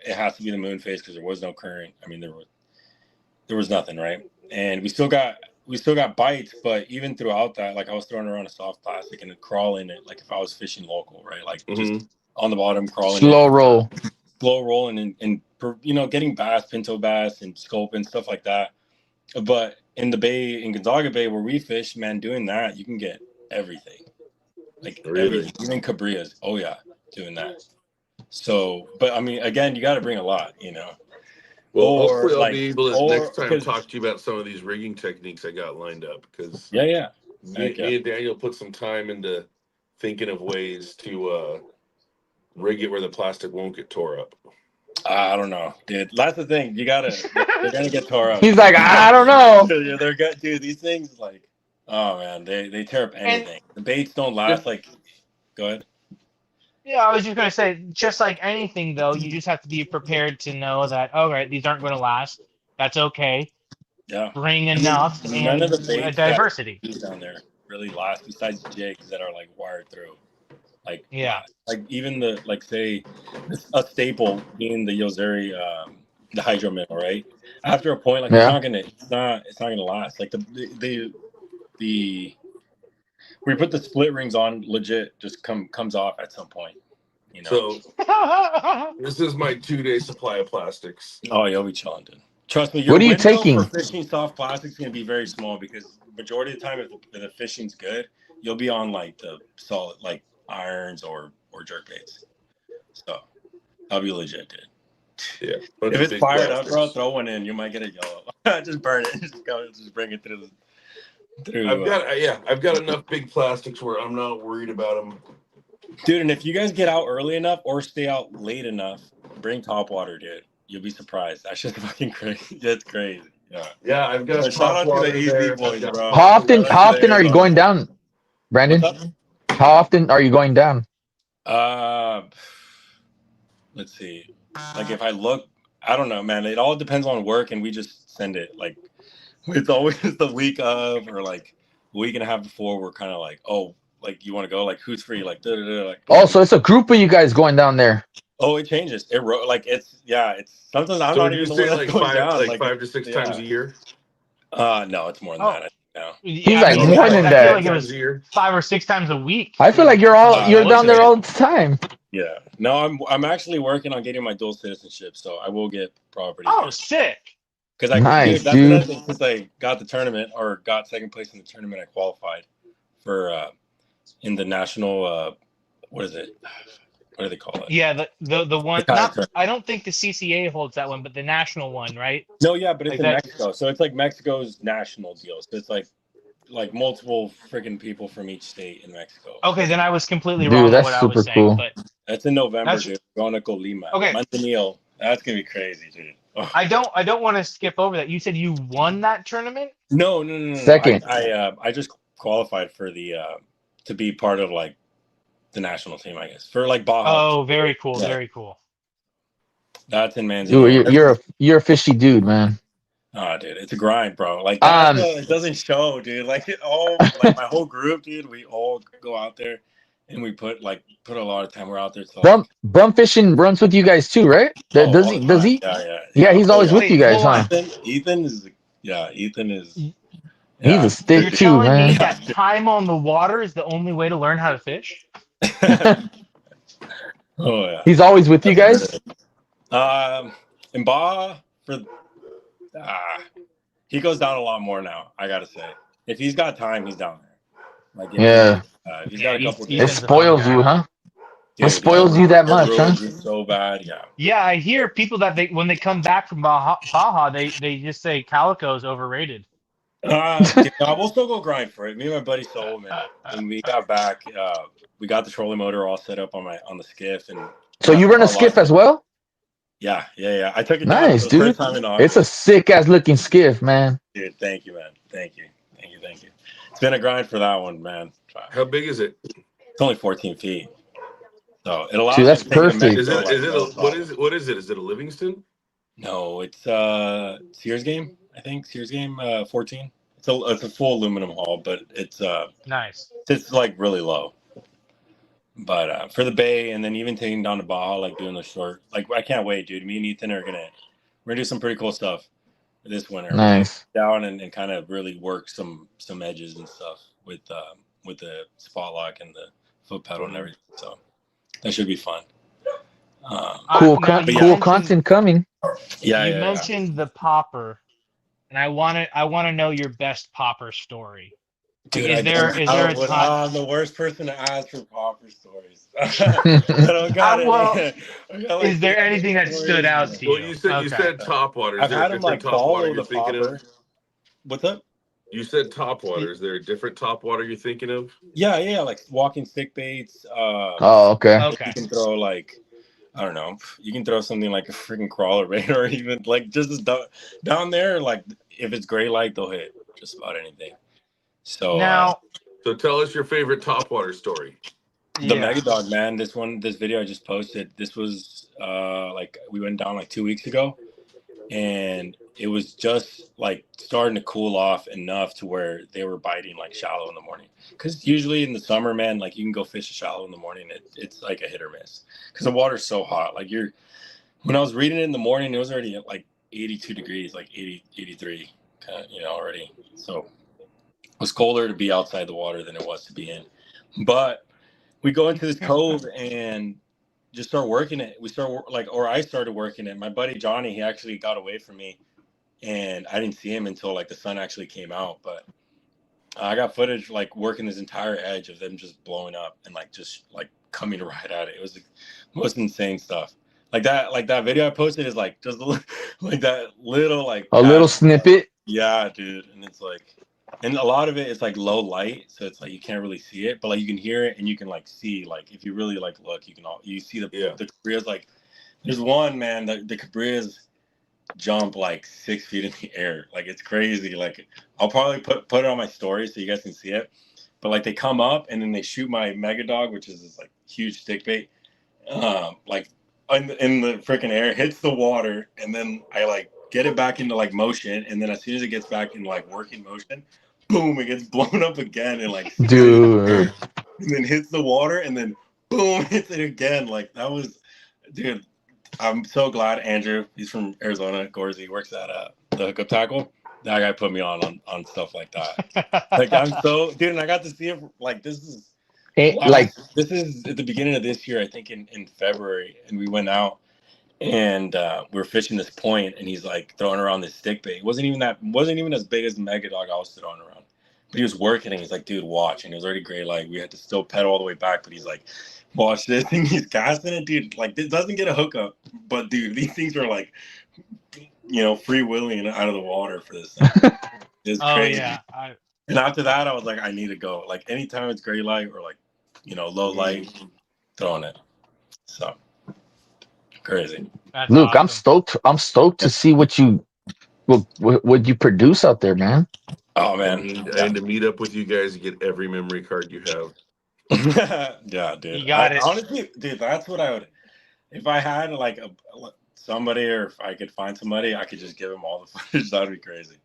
it has to be the moon phase because there was no current. I mean, there was nothing, right? And we still got bites, but even throughout that, like I was throwing around a soft plastic and crawling it, like if I was fishing local, right? Like just on the bottom, crawling Slow it, roll. slow rolling, and you know, getting bass, pinto bass, and scope and stuff like that. But in the bay, in Gonzaga Bay, where we fish, man, doing that, you can get everything, like everything, even cabrillas. Oh yeah, doing that. So, but I mean, again, you got to bring a lot, you know. Well, Or hopefully I'll like, be able to or next time talk to you about some of these rigging techniques I got lined up because yeah. me and Daniel put some time into thinking of ways to rig it where the plastic won't get tore up. I don't know, dude. That's the thing. They're gonna get tore up. He's like, I don't know. They're good, dude. These things, like, oh man, they tear up anything. The baits don't last. Like, go ahead. Yeah, I was just gonna say, just like anything though, you just have to be prepared to know that all right, these aren't going to last. That's okay. Yeah. Bring enough and None of the baits diversity down there really last besides jigs that are like wired through. Like like even the like say a staple being the Yozeri the hydro minnow, right? After a point, like it's not gonna last. Like the we put the split rings on, legit just comes off at some point. You know. So this is my 2-day supply of plastics. Oh, you'll be chilling, dude. Trust me, your What are you window taking? for fishing soft plastic is gonna be very small because majority of the time if the fishing's good, you'll be on like the solid like irons or jerk baits. So I'll be legit, dude. Yeah. If it's fired up, bro, throw one in. You might get a yellow. Just burn it. Just bring it through. I've got enough big plastics where I'm not worried about them. Dude, and if you guys get out early enough or stay out late enough, bring top water, dude. You'll be surprised. That's just fucking crazy. That's crazy. Yeah, I've got shout out water to the easy boys, bro. How often are you going down, Brandon? How often are you going down? Let's see. Like if I look, I don't know, man. It all depends on work, and we just send it. Like it's always the week of, or like a week and a half before. We're kind of like, oh, like you want to go? Like who's free? Like like. Oh, so it's a group of you guys going down there. Oh, it changes. It's sometimes I'm not even the one that's going down. Like 5 to 6 times a year. No, it's more than that. No. He's like more than that. I feel like it was 5 or 6 times a week. I feel like you're down there all the time. Yeah. No, I'm actually working on getting my dual citizenship, so I will get property. Oh, sick. Because nice, that's another thing. Since I got the tournament or got second place in the tournament, I qualified for in the national. What is it? What do they call it? Yeah, the one. I don't think the CCA holds that one, but the national one, right? No, yeah, but it's in Mexico, so it's like Mexico's national deal. So it's like multiple freaking people from each state in Mexico. Okay, then I was completely wrong with what I was saying. Cool. But that's in November, dude. Going to Colima. Okay. Manzanillo. That's gonna be crazy, dude. Oh. I don't want to skip over that. You said you won that tournament? No. Second. I just qualified for the to be part of like the national team, I guess, for like Baja. Oh, very cool, very cool. That's in Manzanillo. Dude, you're a fishy dude, man. Oh, dude, it's a grind, bro. Like it doesn't show, dude. Like like my whole group, dude. We all go out there, and we put a lot of time. We're out there. So Bum fishing runs with you guys too, right? Does he? Yeah, he's always with you guys, huh? Ethan is. He's a stick You're too, telling man. me that time on the water is the only way to learn how to fish? Oh yeah. He's always with you guys? In Baja he goes down a lot more now, I gotta say. If he's got time, he's down there. Like yeah. He's got a couple it spoils you, huh? What Dude, spoils you that much, huh? ruins you so bad. Yeah. Yeah, I hear people that when they come back from Baja, they just say Calico's overrated. Dude, no, we'll still go grind for it. Me and my buddy Soul, man. When we got back, we got the trolling motor all set up on the skiff, and So you run a skiff as well? Yeah. I took it down Nice, for the dude. first time in It's a August. sick ass looking skiff, man. Dude, thank you, man. Thank you. It's been a grind for that one, man. How big is it? It's only 14 feet, so it allows Dude, you that's to take it to perfect. Is Mexico, it? Is it? no What problem. is it? What is it? Is it a Livingston? No, it's Sears game. I think Sears game 14. It's a full aluminum hull, but it's Nice. like really low. But for the bay, and then even taking down to Baja, like doing the short, like I can't wait, dude. Me and Ethan we're gonna do some pretty cool stuff this winter. Nice. Down and kind of really work some edges and stuff with the spot lock and the foot pedal and everything. So that should be fun. Cool, now you cool mentioned- content coming. Yeah, you mentioned the popper, and I want to know your best popper story. Dude, Is there a time? I'm the worst person to ask for popper stories. I don't got any. Well, I got, like, Is there anything that stood out to you? Well, you said top water. Is I've there had a them different like top water follow you're the thinking popper. of? What's up? You said top water. Is there a different top water you're thinking of? Yeah, like walking stick baits. Oh, okay. Okay. You can throw like, I don't know, you can throw something like a freaking crawler bait, or even like just down there. Like if it's gray light, they'll hit just about anything. So Now, So tell us your favorite top water story. the yeah. Mega Dog, man, this video I just posted, this was like we went down like 2 weeks ago, and it was just like starting to cool off enough to where they were biting like shallow in the morning. Because usually in the summer, man, like you can go fish a shallow in the morning, it's like a hit or miss because the water's so hot. Like when I was reading it in the morning, it was already at like 82 degrees, like 80, 83, kind of, already. So it was colder to be outside the water than it was to be in. But we go into this cove and just start working it. I started working it. My buddy Johnny, he actually got away from me, and I didn't see him until like the sun actually came out. But I got footage like working this entire edge of them just blowing up and like just like coming right at it. It was the most insane stuff. Like that video I posted is like just like that little like A little snippet. Yeah, dude. And it's like, and a lot of it is like low light, so it's like you can't really see it, but like you can hear it and you can like see, like if you really like look, you see the Cabrillas. Like there's one, man, the Cabrillas jump like 6 feet in the air. Like it's crazy. Like I'll probably put it on my story so you guys can see it. But like they come up and then they shoot my Mega Dog, which is this like huge stick bait, like in the freaking air, hits the water, and then I like get it back into like motion, and then as soon as it gets back in like working motion, boom, it gets blown up again and like Dude, and then hits the water, and then boom, hits it again. Like that was, dude. I'm so glad Andrew, he's from Arizona, Gorzy, works at the hookup tackle. That guy put me on stuff like that. Like I'm so, dude, and I got to see it. Like this is at the beginning of this year, I think in February, and we went out and we were fishing this point, and he's like throwing around this stick bait. It wasn't even as big as the Mega Dog I was throwing around, but he was working, and he's like, dude, watch. And it was already gray light. We had to still pedal all the way back, but he's like, watch this thing. He's casting it, dude. Like this doesn't get a hookup, but dude, these things are like, freewheeling out of the water for this thing. It's crazy. Yeah. And after that, I was like, I need to go. Like anytime it's gray light or like, low light, throwing it. So crazy. That's Luke, awesome. I'm stoked to see what you produce out there, man. Oh man, I need to meet up with you guys and get every memory card you have. Yeah, dude. You got it. Honestly, dude, that's what I would. If I had like somebody, or if I could find somebody, I could just give them all the footage. That'd be crazy.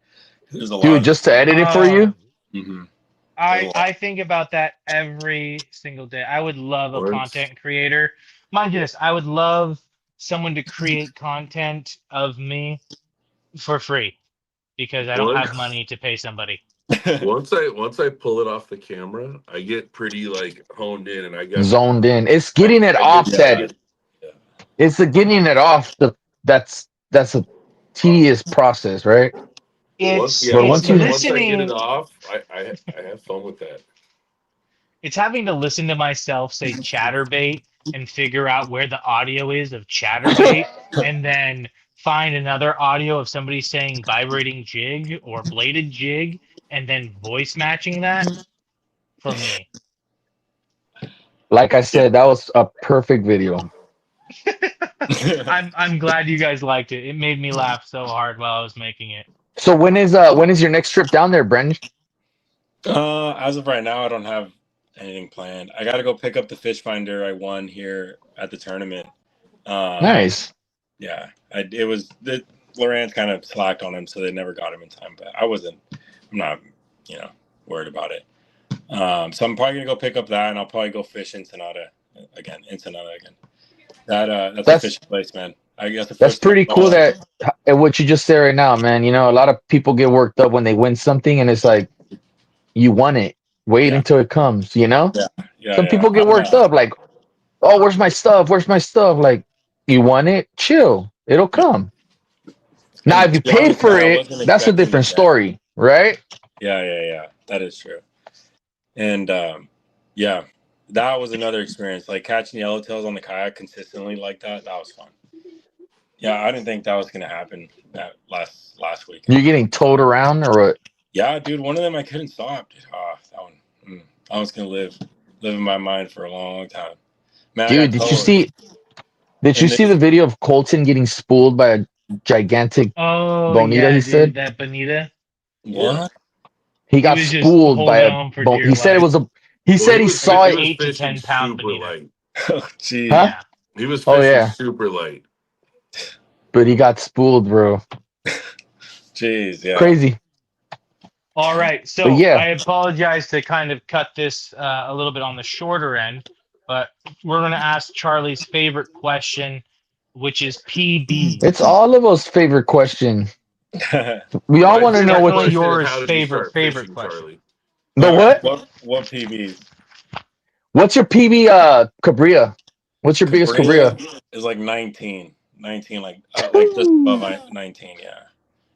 There's a lot. Dude, just to edit it for you. Mm-hmm. I think about that every single day. I would love a content creator. Mind you this, I would love someone to create content of me for free because I don't have money to pay somebody. Once I pull it off the camera, I get pretty like honed in, and I got zoned in. It's getting it off It's the getting it off that's a tedious process, right? Once I get it off, I have fun with that. It's having to listen to myself say chatterbait and figure out where the audio is of chatterbait, and then find another audio of somebody saying vibrating jig or bladed jig, and then voice matching that for me. Like I said, that was a perfect video. I'm glad you guys liked it. It made me laugh so hard while I was making it. So when is your next trip down there, Brendan? As of right now, I don't have anything planned. I got to go pick up the fish finder I won here at the tournament. Nice. Yeah, it was the Lorenz kind of slacked on him, so they never got him in time. But I'm not, worried about it. So I'm probably gonna go pick up that, and I'll probably go fish Ensenada again. That's a fishing place, man. I guess That's pretty cool. That what you just said right now, man. You know, a lot of people get worked up when they win something, and it's like you won it. Wait until it comes. You know. Yeah. Some people get worked up, like, oh, where's my stuff? Where's my stuff? Like, you won it. Chill. It'll come. Now, if you paid for it, that's a different story, right? Yeah. That is true. And that was another experience. Like catching yellowtails on the kayak consistently like that. That was fun. Yeah, I didn't think that was gonna happen that last week. You're getting towed around or what? Yeah, dude. One of them I couldn't stop. Dude. Oh, that one. I was gonna live in my mind for a long time. Man, dude, did you see the video of Colton getting spooled by a gigantic bonita? He said that bonita. What? He got spooled by a bonita. He said it was a. He said he saw it. 8 to 10 pound bonita. Light. Oh, geez. Huh? Yeah. He was fishing super light. But he got spooled, bro. Jeez, yeah. Crazy. All right, so I apologize to kind of cut this a little bit on the shorter end, but we're going to ask Charlie's favorite question, which is PB. It's all of us' favorite question. We all want to know what yours favorite question. Charlie? The what? What PBs? What's your PB, Cabrilla? What's your biggest Cabrilla? It's like 19, like just above 19, yeah.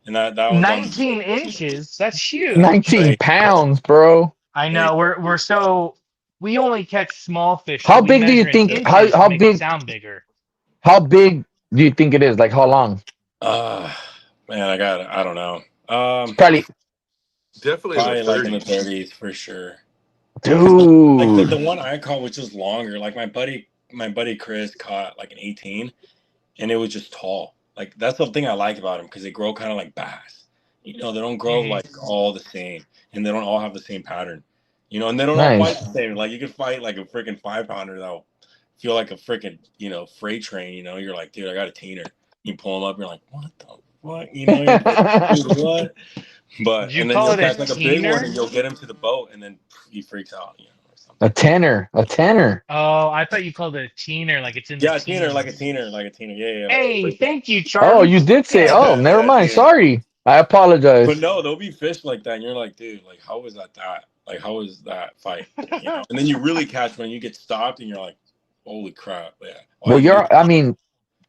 And that was 19 inches. That's huge. 19 pounds, bro. I know. We only catch small fish. How big do you think? How big? Sound bigger. How big do you think it is? Like how long? Man, I don't know. Probably definitely like in the 30s for sure. Dude, like the one I caught was just longer. Like my buddy Chris caught like an 18, and it was just tall. Like that's the thing I like about them because they grow kind of like bass. They don't grow like all the same, and they don't all have the same pattern. And they don't all fight the same. Like you can fight like a freaking 5-pounder that'll feel like a freaking freight train. You're like, dude, I got a teener. You pull them up, you're like, what the fuck? You're like, dude, what? But and then you'll catch like a big one, and you'll get him to the boat, and then he freaks out. A tenor. Oh, I thought you called it a teener, like it's in. Yeah, teener, like a teener. Yeah. Hey, thank you, Charlie. Oh, you did say. Oh, never mind. Dude. Sorry, I apologize. But no, there'll be fish like that, and you're like, dude, like how was that? Like how was that fight? And then you really catch when you get stopped, and you're like, holy crap, yeah. Well,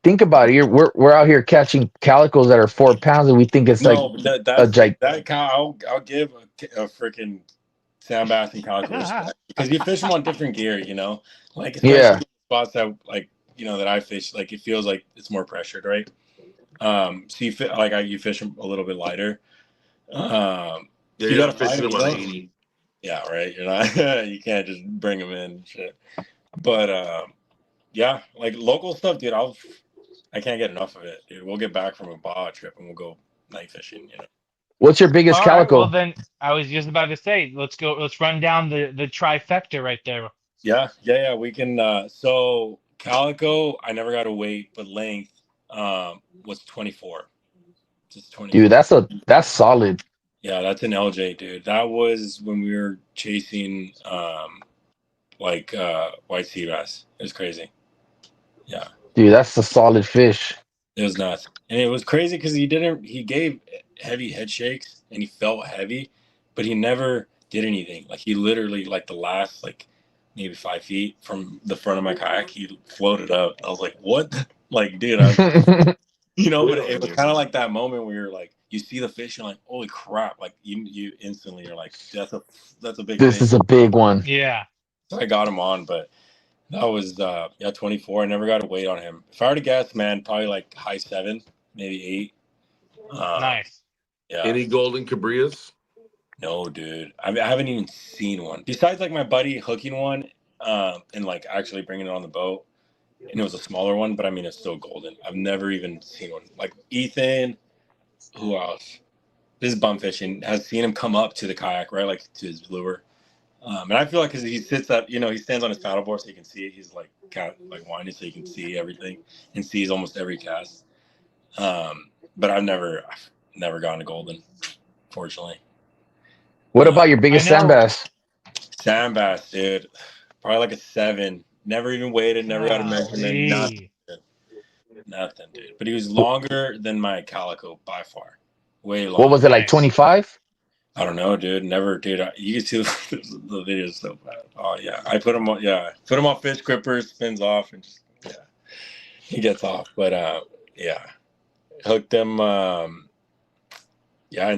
think about it. We're out here catching calicos that are 4 pounds, and we think it's that cow. I'll give a freaking sand bass and calico respect because you fish them on different gear, like especially spots that that I fish, like it feels like it's more pressured, right? So you fish them a little bit lighter. You gotta fish them on 80. Yeah, right. You're not. You can't just bring them in and shit. But like local stuff, dude. I can't get enough of it, dude. We'll get back from a Baja trip and we'll go night fishing. What's your biggest calico? Well, then I was just about to say, let's go. Let's run down the trifecta right there. Yeah. We can. So calico, I never got a weight, but length was 24. Just 24. Dude, that's solid. Yeah, that's an LJ, dude. That was when we were chasing white sea bass. It was crazy. Yeah. Dude, that's a solid fish. It was nuts. And it was crazy because he gave heavy head shakes and he felt heavy, but he never did anything. Like he literally, like the last, maybe 5 feet from the front of my kayak, he floated up. I was like, what? Like, dude, but it was kind of like that moment where you're like, you see the fish, you're like, holy crap. Like you instantly, you're like, that's a big This thing. Is a big one. Yeah. So I got him on, but That was 24. I never got a weight on him. If I were to guess, man, probably like high 7, maybe 8. Nice. Yeah. Any golden cabrillas? No, dude. I mean, I haven't even seen one. Besides, like my buddy hooking one, and like actually bringing it on the boat, and it was a smaller one, but I mean, it's still golden. I've never even seen one. Like Ethan, who else? This is bum fishing. Has seen him come up to the kayak, right, like to his lure. And I feel like because he sits up, he stands on his paddleboard so you can see it. He's like kind of like winding so you can see everything and sees almost every cast. But I've never gotten a golden, fortunately. What about your biggest sand bass? Sand bass, dude. Probably like a 7. Never even weighed, never got a measurement. Nothing, dude. But he was longer than my calico by far. Way longer. What was it, like 25? I don't know, dude. Never, dude. You can see the videos so bad. Oh yeah, I put him on. Yeah, put him on fish grippers, spins off, and just he gets off. But yeah, hooked him. In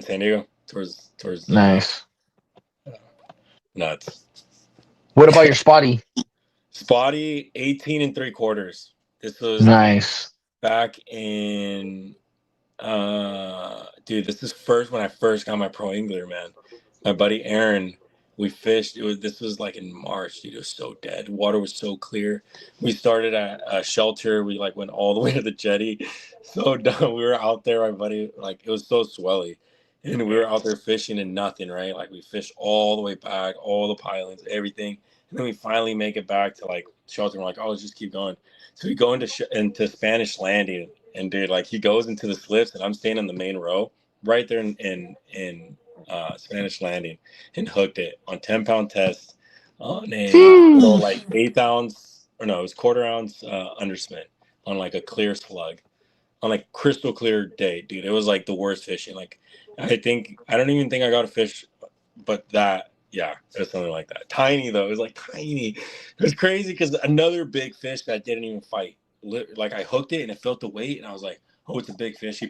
San Diego towards. Nice. Nuts. What about your spotty? Spotty 18 3/4. This was nice. Back in. Dude, this is when I first got my pro angler, man. My buddy Aaron, we fished. This was like in March, dude. It was so dead. Water was so clear. We started at a shelter. We like went all the way to the jetty. So dumb. We were out there, my buddy. Like it was so swelly, and we were out there fishing and nothing. Right, like we fished all the way back, all the pilings, everything, and then we finally make it back to like shelter. We're like, oh, let's just keep going. So we go into Spanish Landing. And dude, like he goes into the slips, and I'm staying in the main row right there in Spanish Landing, and hooked it on 10-pound test on a little like 1/8 ounce, or no, it was 1/4 ounce underspin on like a clear slug on like crystal clear day, dude. It was like the worst fishing. Like I don't even think I got a fish, but that. Yeah, it was something like that. Tiny though, it was like tiny. It was crazy because another big fish that didn't even fight. Like I hooked it and it felt the weight, and I was like, "Oh, it's a big fish."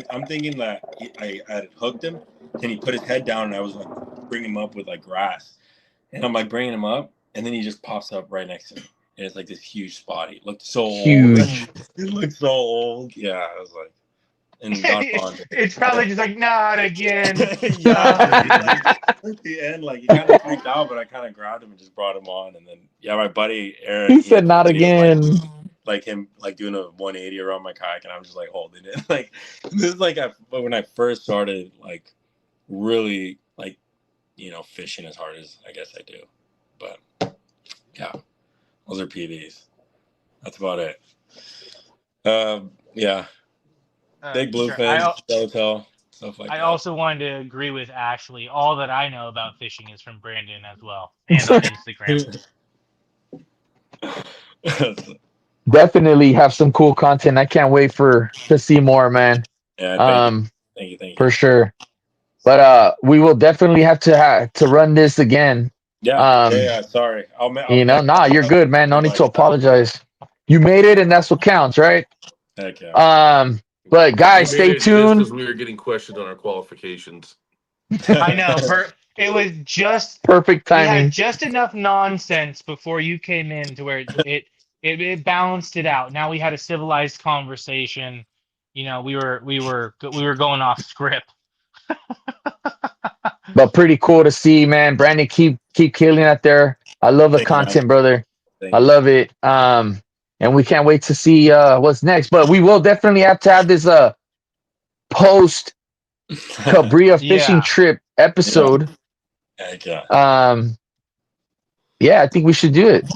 I'm thinking that I had hooked him, and he put his head down, and I was like bringing him up with like grass, and I'm like bringing him up, and then he just pops up right next to me, and it's like this huge spot. It looked so huge. Old. It looked so old. Yeah, I was like, and it's probably just like not again. At the end, like he kind of freaked out, but I kind of grabbed him and just brought him on, and then my buddy Aaron. He said not again. Like him, like doing a 180 around my kayak, and I'm just like holding it. Like this is like when I first started, like really, like fishing as hard as I guess I do. But yeah, those are PBs. That's about it. Big bluefin, yellowtail, stuff like that. I also wanted to agree with Ashley. All that I know about fishing is from Brandon as well, and on Instagram. Definitely have some cool content. I can't wait to see more, man. Yeah, thank you. For sure. But we will definitely have to run this again. Yeah. Sorry. You're good, man. No need to apologize. You made it, and that's what counts, right? Heck yeah. But guys, stay tuned. Because we were getting questioned on our qualifications. I know. It was just perfect timing. We had just enough nonsense before you came in to where it balanced it out. Now we had a civilized conversation. We were going off script. But pretty cool to see, man. Brandon, keep killing it there. I love the content, brother. I love it. And we can't wait to see what's next. But we will definitely have to have this post Cabrilla fishing trip episode. Yeah. I think we should do it.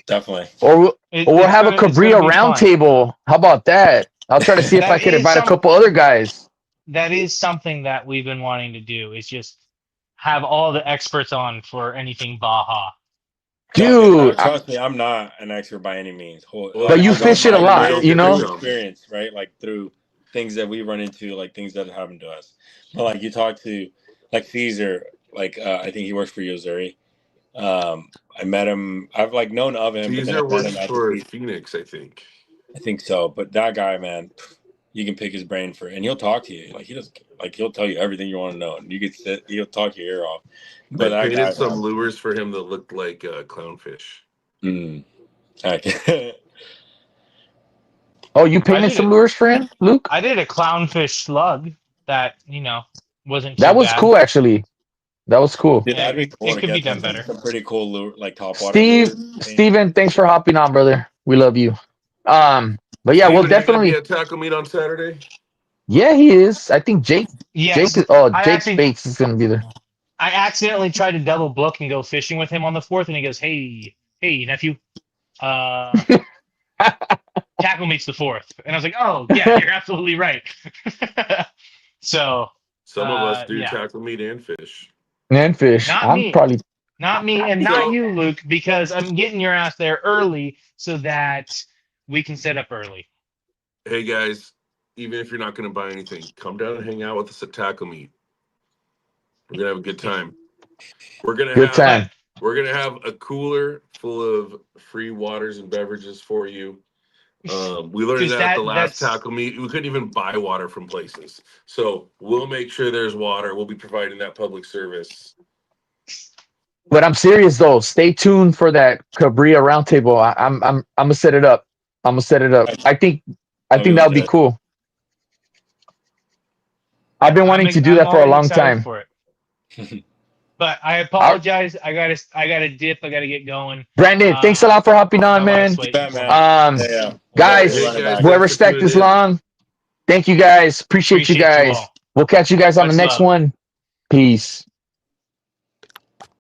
Definitely. Or we'll have a Cabrilla roundtable. How about that? I'll try to see if I can invite a couple other guys. That is something that we've been wanting to do, is just have all the experts on for anything Baja. Dude, trust me, I'm not an expert by any means. But you fish it a lot, experience, right? Like through things that we run into, like things that happen to us. But like you talk to, like Caesar, like I think he works for Yozuri. I met him. I've like known of him. Caesar works for Phoenix, I think. I think so. But that guy, man, you can pick his brain and he'll talk to you. Like he doesn't. Like he'll tell you everything you want to know, and you can he'll talk your ear off. But I painted some lures for him that looked like clownfish. Okay. Oh, you painted some lures for him, Luke? I did a clownfish slug that wasn't That too was bad. cool, actually. That was cool. Dude, that'd be cool It to could be get done better. some pretty cool lure, like topwater lures. Steven, thanks for hopping on, brother. We love you. But yeah, we'll Steven, you're gonna be definitely. at tackle meet on Saturday. Yeah, he is. I think Jake. Yes. Jake Bates is gonna be there. I accidentally tried to double book and go fishing with him on the 4th, and he goes, "Hey, nephew, tackle meets the 4th," and I was like, "Oh yeah, you're absolutely right." So Some of us do yeah. tackle meet and fish. And fish. Not I'm me. probably. Not me, and not you, Luke, because I'm getting your ass there early so that we can set up early. Hey guys, even if you're not going to buy anything, come down and hang out with us at tackle meet. We're gonna have a good time. We're gonna have a cooler full of free waters and beverages for you. We learned that at the last tackle meet. We couldn't even buy water from places, so we'll make sure there's water. We'll be providing that public service. But I'm serious though. Stay tuned for that Cabrilla roundtable. I'm gonna set it up. I think that'll be cool. I've been wanting to do that for a long time. For it. But I apologize. I gotta dip. I gotta get going. Brandon, thanks a lot for hopping on, man. Guys, whoever stacked this long, thank you guys. Appreciate you guys. We'll catch you guys on the next one. Peace.